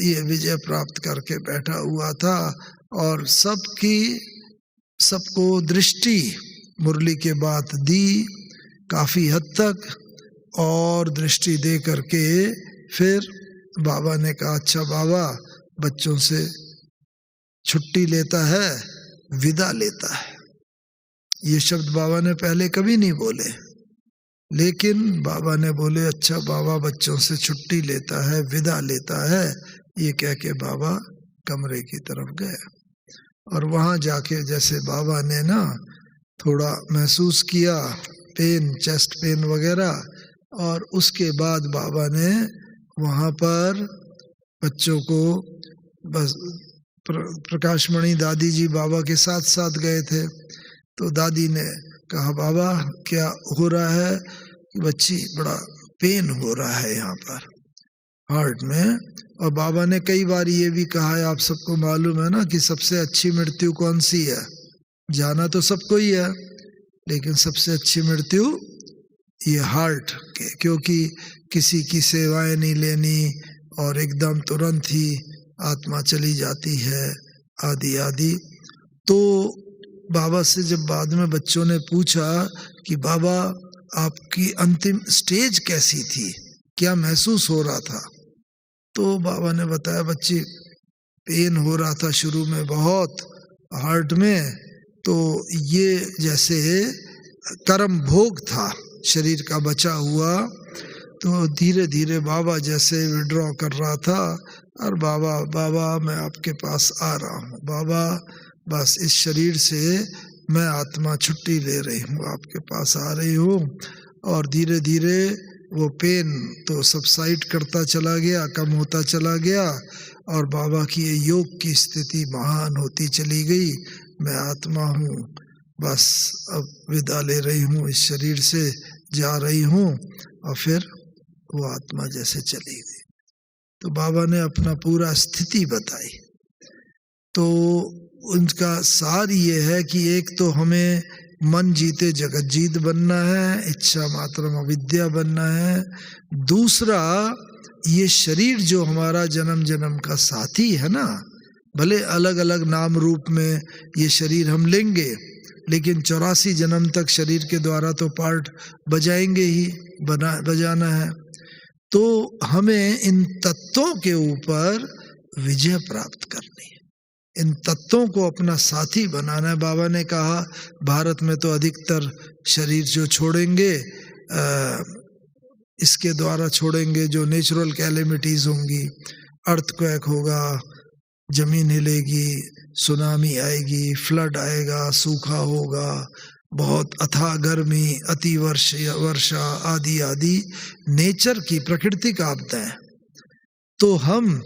ये विजय प्राप्त करके बैठा हुआ था। और सबको दृष्टि मुरली के बाद दी काफ़ी हद तक, और दृष्टि दे करके फिर बाबा ने कहा अच्छा बाबा बच्चों से छुट्टी लेता है, विदा लेता है। ये शब्द बाबा ने पहले कभी नहीं बोले, लेकिन बाबा ने बोले अच्छा बाबा बच्चों से छुट्टी लेता है, विदा लेता है। ये कह के बाबा कमरे की तरफ गए। और वहाँ जाके जैसे बाबा ने ना थोड़ा महसूस किया पेन, चेस्ट पेन वगैरह, और उसके बाद बाबा ने वहाँ पर बच्चों को बस प्रकाशमणि दादी जी बाबा के साथ साथ गए थे। तो दादी ने कहा बाबा क्या हो रहा है? कि बच्ची बड़ा पेन हो रहा है यहाँ पर हार्ट में। और बाबा ने कई बार ये भी कहा है, आप सबको मालूम है ना कि सबसे अच्छी मृत्यु कौन सी है? जाना तो सबको ही है, लेकिन सबसे अच्छी मृत्यु ये हार्ट के, क्योंकि किसी की सेवाएं नहीं लेनी और एकदम तुरंत ही आत्मा चली जाती है आदि आदि। तो बाबा से जब बाद में बच्चों ने पूछा कि बाबा आपकी अंतिम स्टेज कैसी थी, क्या महसूस हो रहा था? तो बाबा ने बताया, बच्ची पेन हो रहा था शुरू में बहुत हार्ट में, तो ये जैसे कर्म भोग था शरीर का बचा हुआ, तो धीरे धीरे बाबा जैसे विड्रॉ कर रहा था, और बाबा बाबा मैं आपके पास आ रहा हूँ, बाबा बस इस शरीर से मैं आत्मा छुट्टी ले रही हूँ, आपके पास आ रही हूँ। और धीरे धीरे वो पेन तो सबसाइड करता चला गया, कम होता चला गया, और बाबा की ये योग की स्थिति महान होती चली गई। मैं आत्मा हूँ, बस अब विदा ले रही हूँ, इस शरीर से जा रही हूँ। और फिर वो आत्मा जैसे चली गई। तो बाबा ने अपना पूरा स्थिति बताई। तो उनका सार ये है कि एक तो हमें मन जीते जगत जीत बनना है, इच्छा मात्रम अविद्या बनना है। दूसरा, ये शरीर जो हमारा जन्म जन्म का साथी है ना, भले अलग अलग नाम रूप में ये शरीर हम लेंगे, लेकिन 84 जन्म तक शरीर के द्वारा तो पार्ट बजाएंगे ही, बजाना है। तो हमें इन तत्वों के ऊपर विजय प्राप्त करनी है, इन तत्वों को अपना साथी बनाना है। बाबा ने कहा भारत में तो अधिकतर शरीर जो छोड़ेंगे इसके द्वारा छोड़ेंगे, जो नेचुरल कैलेमिटीज होंगी, अर्थक्वेक होगा, जमीन हिलेगी, सुनामी आएगी, फ्लड आएगा, सूखा होगा, बहुत अथाह गर्मी, अति वर्षा आदि आदि नेचर की प्राकृतिक आपदाएं। तो हम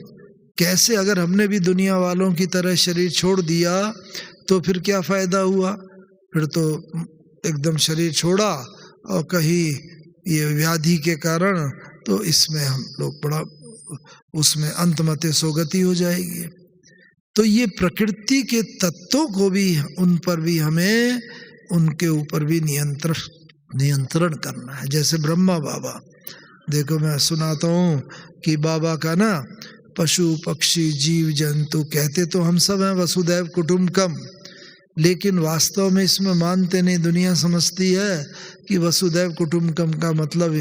कैसे, अगर हमने भी दुनिया वालों की तरह शरीर छोड़ दिया तो फिर क्या फायदा हुआ? फिर तो एकदम शरीर छोड़ा और कहीं ये व्याधि के कारण तो इसमें हम लोग बड़ा उसमें अंतमते सोगति हो जाएगी। तो ये प्रकृति के तत्वों को भी, उन पर भी हमें, उनके ऊपर भी नियंत्रण करना है। जैसे ब्रह्मा बाबा, देखो मैं सुनाता हूँ कि बाबा का ना पशु पक्षी जीव जंतु कहते तो हम सब हैं वसुदैव कुटुंबकम, लेकिन वास्तव में इसमें मानते नहीं। दुनिया समझती है कि वसुदैव कुटुंबकम का मतलब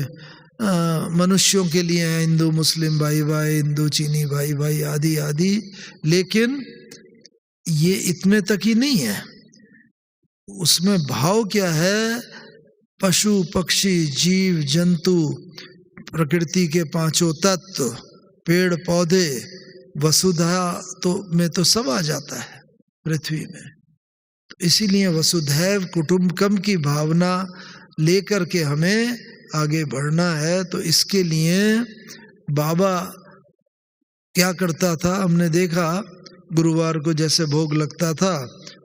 मनुष्यों के लिए है, हिंदू मुस्लिम भाई भाई, हिंदू चीनी भाई भाई आदि आदि, लेकिन ये इतने तक ही नहीं है। उसमें भाव क्या है? पशु पक्षी जीव जंतु, प्रकृति के पांचों तत्व, पेड़ पौधे, वसुधा तो में तो सब आ जाता है पृथ्वी में। तो इसीलिए वसुधैव कुटुंबकम की भावना लेकर के हमें आगे बढ़ना है। तो इसके लिए बाबा क्या करता था, हमने देखा गुरुवार को जैसे भोग लगता था,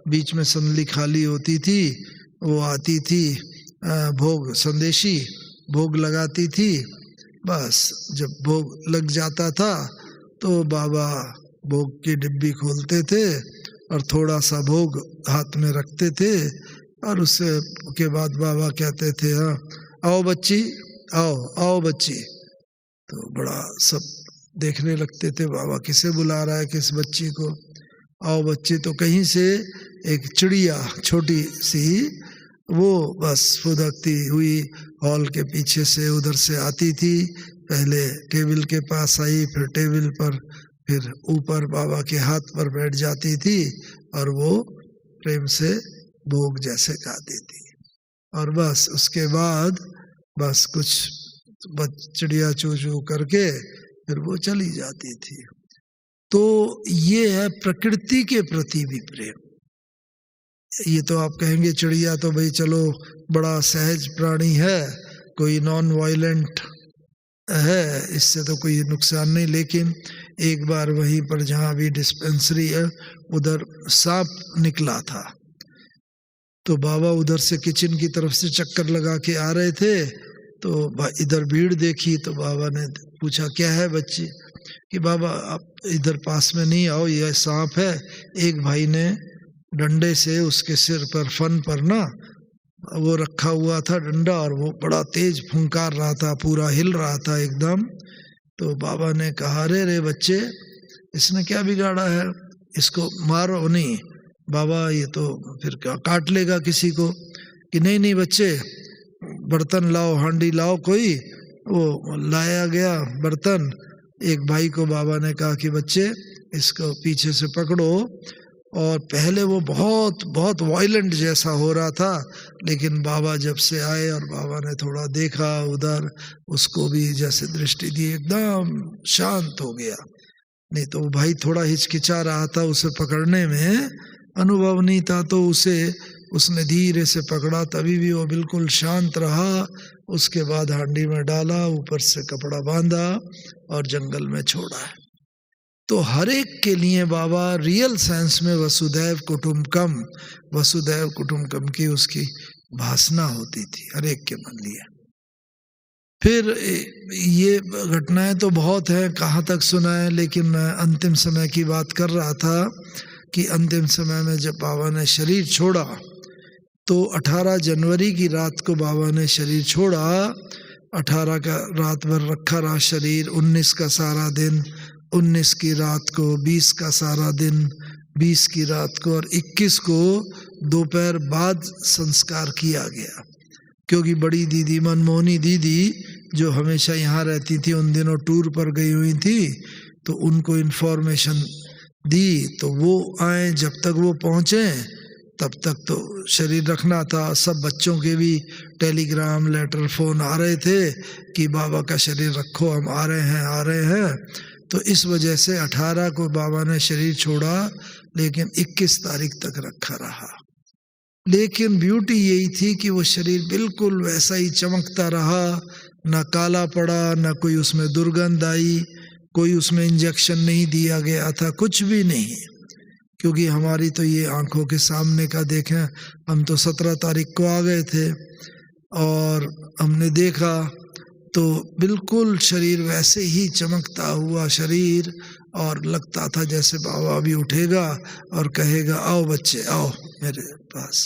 बीच में संदली खाली होती थी, वो आती थी भोग संदेशी, भोग लगाती थी। बस जब भोग लग जाता था तो बाबा भोग की डिब्बी खोलते थे और थोड़ा सा भोग हाथ में रखते थे, और उससे के बाद बाबा कहते थे, हाँ आओ बच्ची, आओ आओ बच्ची। तो बड़ा सब देखने लगते थे, बाबा किसे बुला रहा है, किस बच्ची को, आओ बच्ची। तो कहीं से एक चिड़िया छोटी सी, वो बस फुदकती हुई हॉल के पीछे से उधर से आती थी, पहले टेबल के पास आई, फिर टेबल पर, फिर ऊपर बाबा के हाथ पर बैठ जाती थी, और वो प्रेम से भोग जैसे खाती थी। और बस उसके बाद बस कुछ चिड़िया चू चू करके फिर वो चली जाती थी। तो ये है प्रकृति के प्रति भी प्रेम। ये तो आप कहेंगे चिड़िया तो भाई चलो बड़ा सहज प्राणी है, कोई नॉन वायलेंट है, इससे तो कोई नुकसान नहीं। लेकिन एक बार वहीं पर जहाँ भी डिस्पेंसरी है उधर सांप निकला था, तो बाबा उधर से किचन की तरफ से चक्कर लगा के आ रहे थे, तो इधर भीड़ देखी, तो बाबा ने पूछा क्या है बच्ची, कि बाबा आप इधर पास में नहीं आओ, यह सांप है। एक भाई ने डंडे से उसके सिर पर, फन पर ना वो रखा हुआ था डंडा, और वो बड़ा तेज फुंकार रहा था, पूरा हिल रहा था एकदम। तो बाबा ने कहा, अरे रे बच्चे, इसने क्या बिगाड़ा है, इसको मारो नहीं। बाबा ये तो फिर काट लेगा किसी को। कि नहीं नहीं बच्चे, बर्तन लाओ, हांडी लाओ कोई, वो लाया गया बर्तन। एक भाई को बाबा ने कहा कि बच्चे इसको पीछे से पकड़ो, और पहले वो बहुत बहुत वायलेंट जैसा हो रहा था, लेकिन बाबा जब से आए और बाबा ने थोड़ा देखा उधर, उसको भी जैसे दृष्टि दी, एकदम शांत हो गया। नहीं तो वो भाई थोड़ा हिचकिचा रहा था, उसे पकड़ने में अनुभव नहीं था, तो उसने धीरे से पकड़ा, तभी भी वो बिल्कुल शांत रहा। उसके बाद हांडी में डाला, ऊपर से कपड़ा बांधा और जंगल में छोड़ा है। तो हर एक के लिए बाबा रियल सेंस में वसुधैव कुटुंबकम की उसकी भासना होती थी हर एक के मन लिए। फिर ये घटनाएं तो बहुत है, कहाँ तक सुना है, लेकिन मैं अंतिम समय की बात कर रहा था कि अंतिम समय में जब बाबा ने शरीर छोड़ा, तो 18 जनवरी की रात को बाबा ने शरीर छोड़ा। 18 का रात भर रखा रहा शरीर, 19 का सारा दिन, 19 की रात को, 20 का सारा दिन, 20 की रात को, और 21 को दोपहर बाद संस्कार किया गया। क्योंकि बड़ी दीदी, मनमोहनी दीदी, जो हमेशा यहाँ रहती थी, उन दिनों टूर पर गई हुई थी, तो उनको इन्फॉर्मेशन दी, तो वो आए। जब तक वो पहुँचे तब तक तो शरीर रखना था। सब बच्चों के भी टेलीग्राम, लेटर, फ़ोन आ रहे थे कि बाबा का शरीर रखो, हम आ रहे हैं। तो इस वजह से 18 को बाबा ने शरीर छोड़ा, लेकिन 21 तारीख तक रखा रहा। लेकिन ब्यूटी यही थी कि वो शरीर बिल्कुल वैसा ही चमकता रहा, ना काला पड़ा, ना कोई उसमें दुर्गंध आई, कोई उसमें इंजेक्शन नहीं दिया गया था, कुछ भी नहीं। क्योंकि हमारी तो ये आंखों के सामने का देखें, हम तो 17 तारीख को आ गए थे और हमने देखा तो बिल्कुल शरीर वैसे ही चमकता हुआ शरीर, और लगता था जैसे बाबा भी उठेगा और कहेगा आओ बच्चे आओ मेरे पास।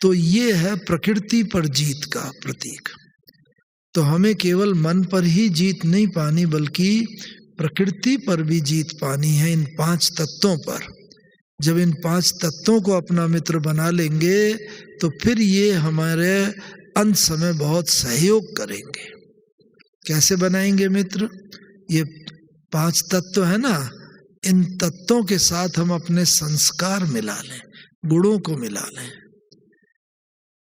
तो ये है प्रकृति पर जीत का प्रतीक। तो हमें केवल मन पर ही जीत नहीं पानी, बल्कि प्रकृति पर भी जीत पानी है, इन 5 तत्वों पर। जब इन 5 तत्वों को अपना मित्र बना लेंगे तो फिर ये हमारे अंत समय बहुत सहयोग करेंगे। कैसे बनाएंगे मित्र? ये 5 तत्व है ना, इन तत्वों के साथ हम अपने संस्कार मिला लें, गुणों को मिला लें।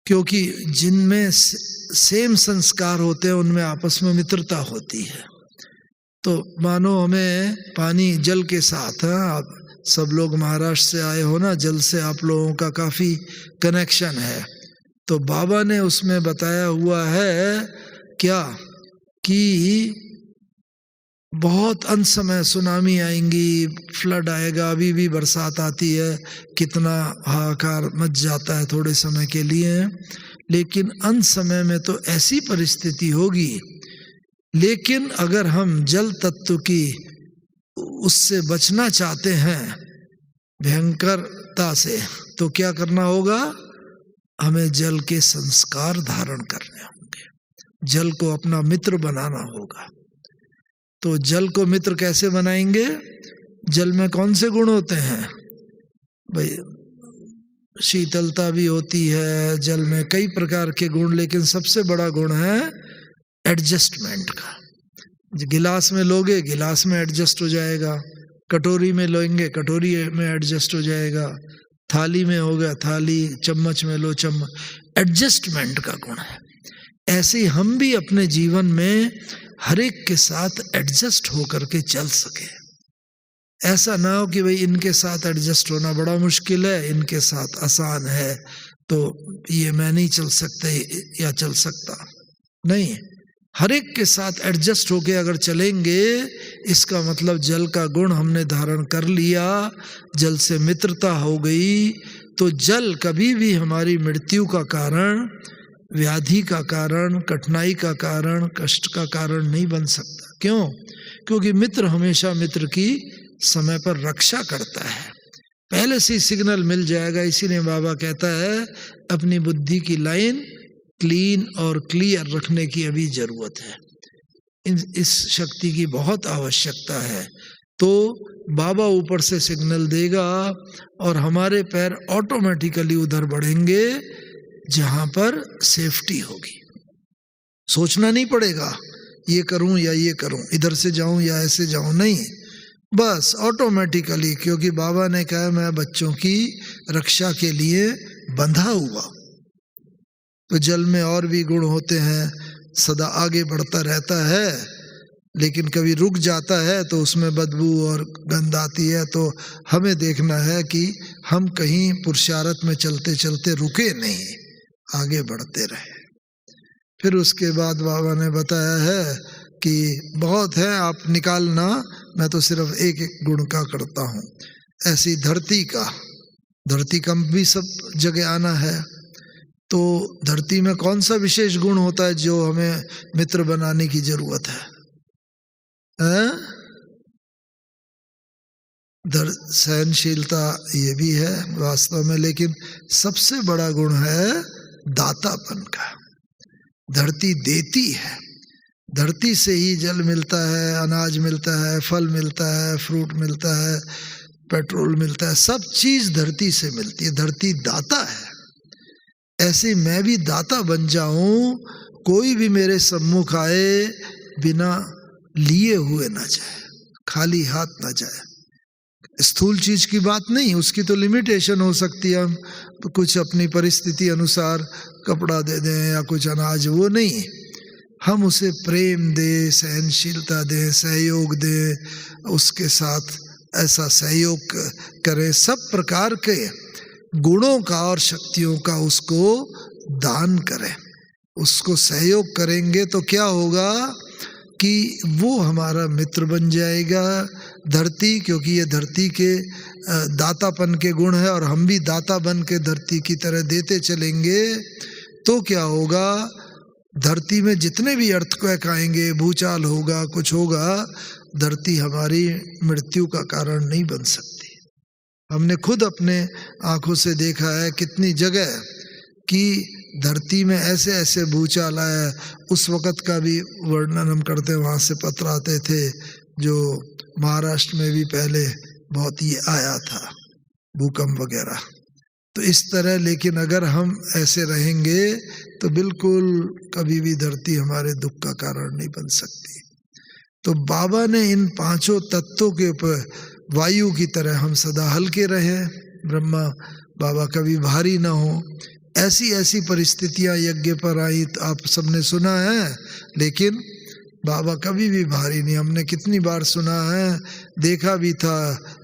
क्योंकि जिनमें सेम संस्कार होते हैं उनमें आपस में मित्रता होती है। तो मानो हमें पानी जल के साथ, आप सब लोग महाराष्ट्र से आए हो ना, जल से आप लोगों का काफ़ी कनेक्शन है। तो बाबा ने उसमें बताया हुआ है क्या कि बहुत अंत समय सुनामी आएंगी, फ्लड आएगा, अभी भी बरसात आती है, कितना हाहाकार मच जाता है थोड़े समय के लिए, लेकिन अंत समय में तो ऐसी परिस्थिति होगी। लेकिन अगर हम जल तत्व की उससे बचना चाहते हैं, भयंकरता से, तो क्या करना होगा? हमें जल के संस्कार धारण करने होंगे, जल को अपना मित्र बनाना होगा। तो जल को मित्र कैसे बनाएंगे? जल में कौन से गुण होते हैं भाई? शीतलता भी होती है जल में, कई प्रकार के गुण, लेकिन सबसे बड़ा गुण है एडजस्टमेंट का। गिलास में लोगे, गिलास में एडजस्ट हो जाएगा, कटोरी में लोगे, कटोरी में एडजस्ट हो जाएगा, थाली में होगा थाली, चम्मच में लो चम्मच, एडजस्टमेंट का गुण है। ऐसे ही हम भी अपने जीवन में हर एक के साथ एडजस्ट होकर के चल सके। ऐसा ना हो कि भाई इनके साथ एडजस्ट होना बड़ा मुश्किल है, इनके साथ आसान है, तो ये मैं नहीं चल सकते या चल सकता नहीं। हर एक के साथ एडजस्ट होके अगर चलेंगे, इसका मतलब जल का गुण हमने धारण कर लिया, जल से मित्रता हो गई, तो जल कभी भी हमारी मृत्यु का कारण, व्याधि का कारण, कठिनाई का कारण, कष्ट का कारण नहीं बन सकता। क्यों? क्योंकि मित्र हमेशा मित्र की समय पर रक्षा करता है, पहले से ही सिग्नल मिल जाएगा। इसीलिए बाबा कहता है अपनी बुद्धि की लाइन क्लीन और क्लियर रखने की अभी जरूरत है, इस शक्ति की बहुत आवश्यकता है। तो बाबा ऊपर से सिग्नल देगा और हमारे पैर ऑटोमेटिकली उधर बढ़ेंगे जहां पर सेफ्टी होगी। सोचना नहीं पड़ेगा ये करूं या ये करूं, इधर से जाऊं या ऐसे जाऊं, नहीं, बस ऑटोमेटिकली, क्योंकि बाबा ने कहा मैं बच्चों की रक्षा के लिए बंधा हुआ। तो जल में और भी गुण होते हैं, सदा आगे बढ़ता रहता है, लेकिन कभी रुक जाता है तो उसमें बदबू और गंध आती है। तो हमें देखना है कि हम कहीं पुरुषार्थ में चलते चलते रुके नहीं, आगे बढ़ते रहे। फिर उसके बाद बाबा ने बताया है कि बहुत है, आप निकालना, मैं तो सिर्फ एक एक गुण का करता हूँ। ऐसी धरती कंप भी सब जगह आना है। तो धरती में कौन सा विशेष गुण होता है जो हमें मित्र बनाने की जरूरत है? सहनशीलता ये भी है वास्तव में, लेकिन सबसे बड़ा गुण है दातापन का। धरती देती है, धरती से ही जल मिलता है, अनाज मिलता है, फल मिलता है, फ्रूट मिलता है, पेट्रोल मिलता है, सब चीज धरती से मिलती है। धरती दाता है। ऐसे मैं भी दाता बन जाऊं, कोई भी मेरे सम्मुख आए बिना लिए हुए ना जाए, खाली हाथ ना जाए। स्थूल चीज की बात नहीं, उसकी तो लिमिटेशन हो सकती है, हम तो कुछ अपनी परिस्थिति अनुसार कपड़ा दे दें या कुछ अनाज, वो नहीं। हम उसे प्रेम दे, सहनशीलता दे, सहयोग दे, उसके साथ ऐसा सहयोग करें, सब प्रकार के गुणों का और शक्तियों का उसको दान करें। उसको सहयोग करेंगे तो क्या होगा कि वो हमारा मित्र बन जाएगा धरती, क्योंकि ये धरती के दातापन के गुण है, और हम भी दाता बन के धरती की तरह देते चलेंगे। तो क्या होगा, धरती में जितने भी अर्थक्वेक आएंगे, भूचाल होगा, कुछ होगा, धरती हमारी मृत्यु का कारण नहीं बन सकती। हमने खुद अपने आंखों से देखा है कितनी जगह कि धरती में ऐसे ऐसे भूचाल आया। उस वक़्त का भी वर्णन हम करते हैं, वहाँ से पत्र आते थे, जो महाराष्ट्र में भी पहले बहुत ही आया था, भूकंप वगैरह। तो इस तरह, लेकिन अगर हम ऐसे रहेंगे तो बिल्कुल कभी भी धरती हमारे दुख का कारण नहीं बन सकती। तो बाबा ने इन पांचों तत्वों के ऊपर, वायु की तरह हम सदा हल्के रहें, ब्रह्मा बाबा कभी भारी ना हो। ऐसी ऐसी परिस्थितियां यज्ञ पर आई, आप सबने सुना है, लेकिन बाबा कभी भी भारी नहीं। हमने कितनी बार सुना है, देखा भी था।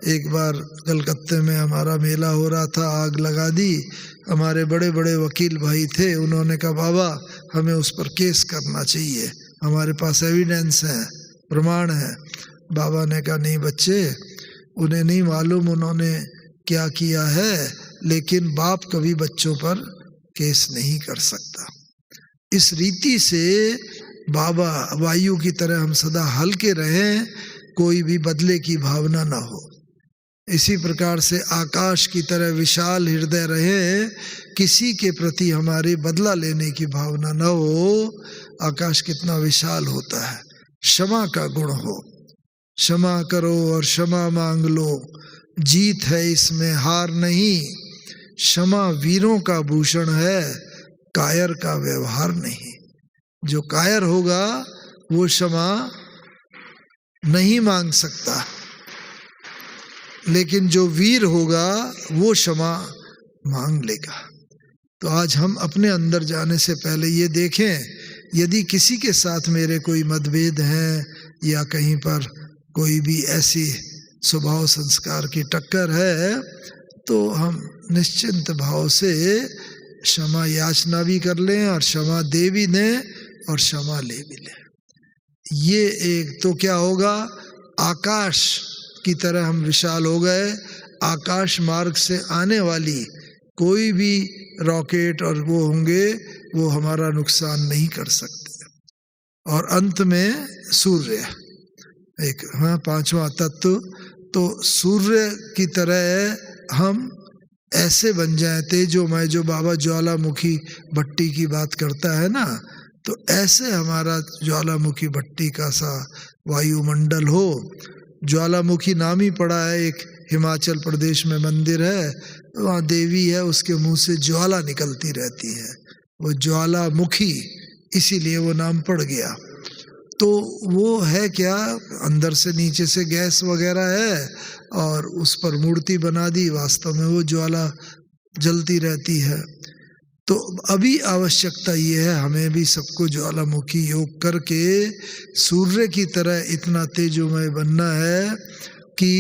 एक बार कलकत्ते में हमारा मेला हो रहा था, आग लगा दी। हमारे बड़े बड़े वकील भाई थे, उन्होंने कहा बाबा हमें उस पर केस करना चाहिए, हमारे पास एविडेंस है, प्रमाण है। बाबा ने कहा नहीं बच्चे, उन्हें नहीं मालूम उन्होंने क्या किया है, लेकिन बाप कभी बच्चों पर केस नहीं कर सकता। इस रीति से बाबा वायु की तरह हम सदा हल्के रहें, कोई भी बदले की भावना ना हो। इसी प्रकार से आकाश की तरह विशाल हृदय रहे, किसी के प्रति हमारे बदला लेने की भावना न हो। आकाश कितना विशाल होता है। क्षमा का गुण हो, क्षमा करो और क्षमा मांग लो, जीत है इसमें हार नहीं। क्षमा वीरों का भूषण है, कायर का व्यवहार नहीं। जो कायर होगा वो क्षमा नहीं मांग सकता, लेकिन जो वीर होगा वो क्षमा मांग लेगा। तो आज हम अपने अंदर जाने से पहले ये देखें, यदि किसी के साथ मेरे कोई मतभेद हैं या कहीं पर कोई भी ऐसी स्वभाव संस्कार की टक्कर है, तो हम निश्चिंत भाव से क्षमा याचना भी कर लें और क्षमा दे भी दें और क्षमा ले भी लें। ये एक तो क्या होगा, आकाश की तरह हम विशाल हो गए। आकाश मार्ग से आने वाली कोई भी रॉकेट और वो होंगे, वो हमारा नुकसान नहीं कर सकते। और अंत में सूर्य एक, हाँ, पांचवा तत्व। तो सूर्य की तरह हम ऐसे बन जाए तेजोमय, जो बाबा ज्वालामुखी भट्टी की बात करता है ना, तो ऐसे हमारा ज्वालामुखी भट्टी का सा वायुमंडल हो। ज्वालामुखी नाम ही पड़ा है, एक हिमाचल प्रदेश में मंदिर है, वहाँ देवी है, उसके मुंह से ज्वाला निकलती रहती है, वो ज्वालामुखी इसीलिए वो नाम पड़ गया। तो वो है क्या, अंदर से नीचे से गैस वगैरह है और उस पर मूर्ति बना दी, वास्तव में वो ज्वाला जलती रहती है। तो अभी आवश्यकता ये है हमें भी सबको ज्वालामुखी योग करके सूर्य की तरह इतना तेजोमय बनना है कि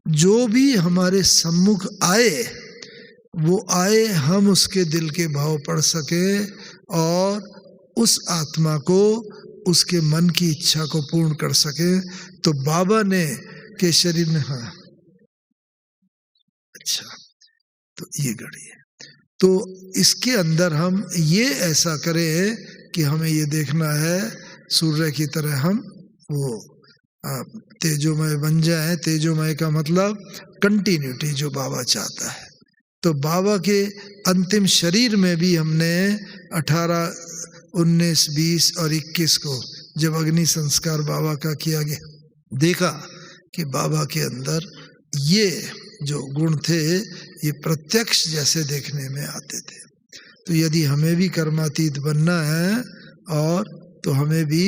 जो भी हमारे सम्मुख आए वो आए, हम उसके दिल के भाव पढ़ सके और उस आत्मा को, उसके मन की इच्छा को पूर्ण कर सके। तो बाबा ने के शरीर में, हाँ अच्छा, तो ये घड़ी है। तो इसके अंदर हम ये ऐसा करें कि हमें ये देखना है सूर्य की तरह हम वो तेजोमय बन जाए। तेजोमय का मतलब कंटिन्यूटी, जो बाबा चाहता है। तो बाबा के अंतिम शरीर में भी हमने 18, 19, 20 और 21 को जब अग्नि संस्कार बाबा का किया गया, देखा कि बाबा के अंदर ये जो गुण थे ये प्रत्यक्ष जैसे देखने में आते थे। तो यदि हमें भी कर्मातीत बनना है और तो हमें भी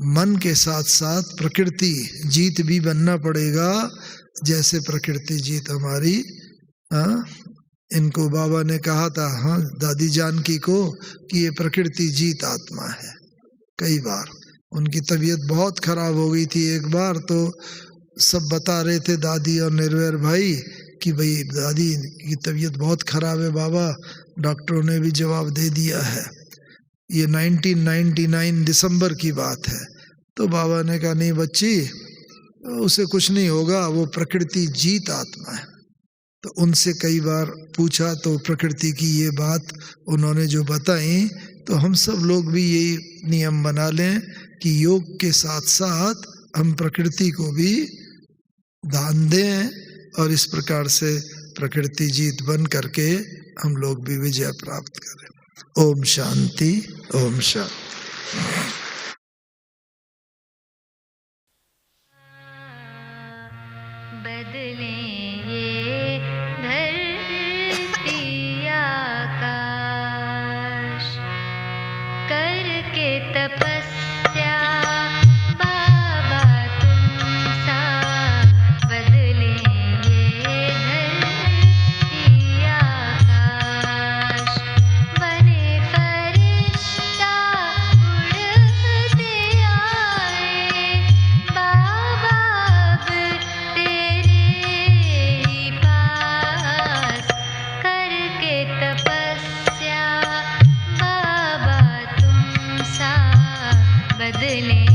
मन के साथ साथ प्रकृति जीत भी बनना पड़ेगा, जैसे प्रकृति जीत हमारी। इनको बाबा ने कहा था, हाँ, दादी जानकी को, कि ये प्रकृति जीत आत्मा है। कई बार उनकी तबीयत बहुत खराब हो गई थी। एक बार तो सब बता रहे थे, दादी और निर्वैर भाई, कि भाई दादी की तबीयत बहुत खराब है बाबा, डॉक्टरों ने भी जवाब दे दिया है। ये 1999 दिसंबर की बात है। तो बाबा ने कहा, नहीं बच्ची, उसे कुछ नहीं होगा, वो प्रकृति जीत आत्मा है। तो उनसे कई बार पूछा तो प्रकृति की ये बात उन्होंने जो बताई, तो हम सब लोग भी यही नियम बना लें कि योग के साथ साथ हम प्रकृति को भी दान दें और इस प्रकार से प्रकृति जीत बन करके हम लोग भी विजय प्राप्त करें। ओम शांति, ओम शांति। बदले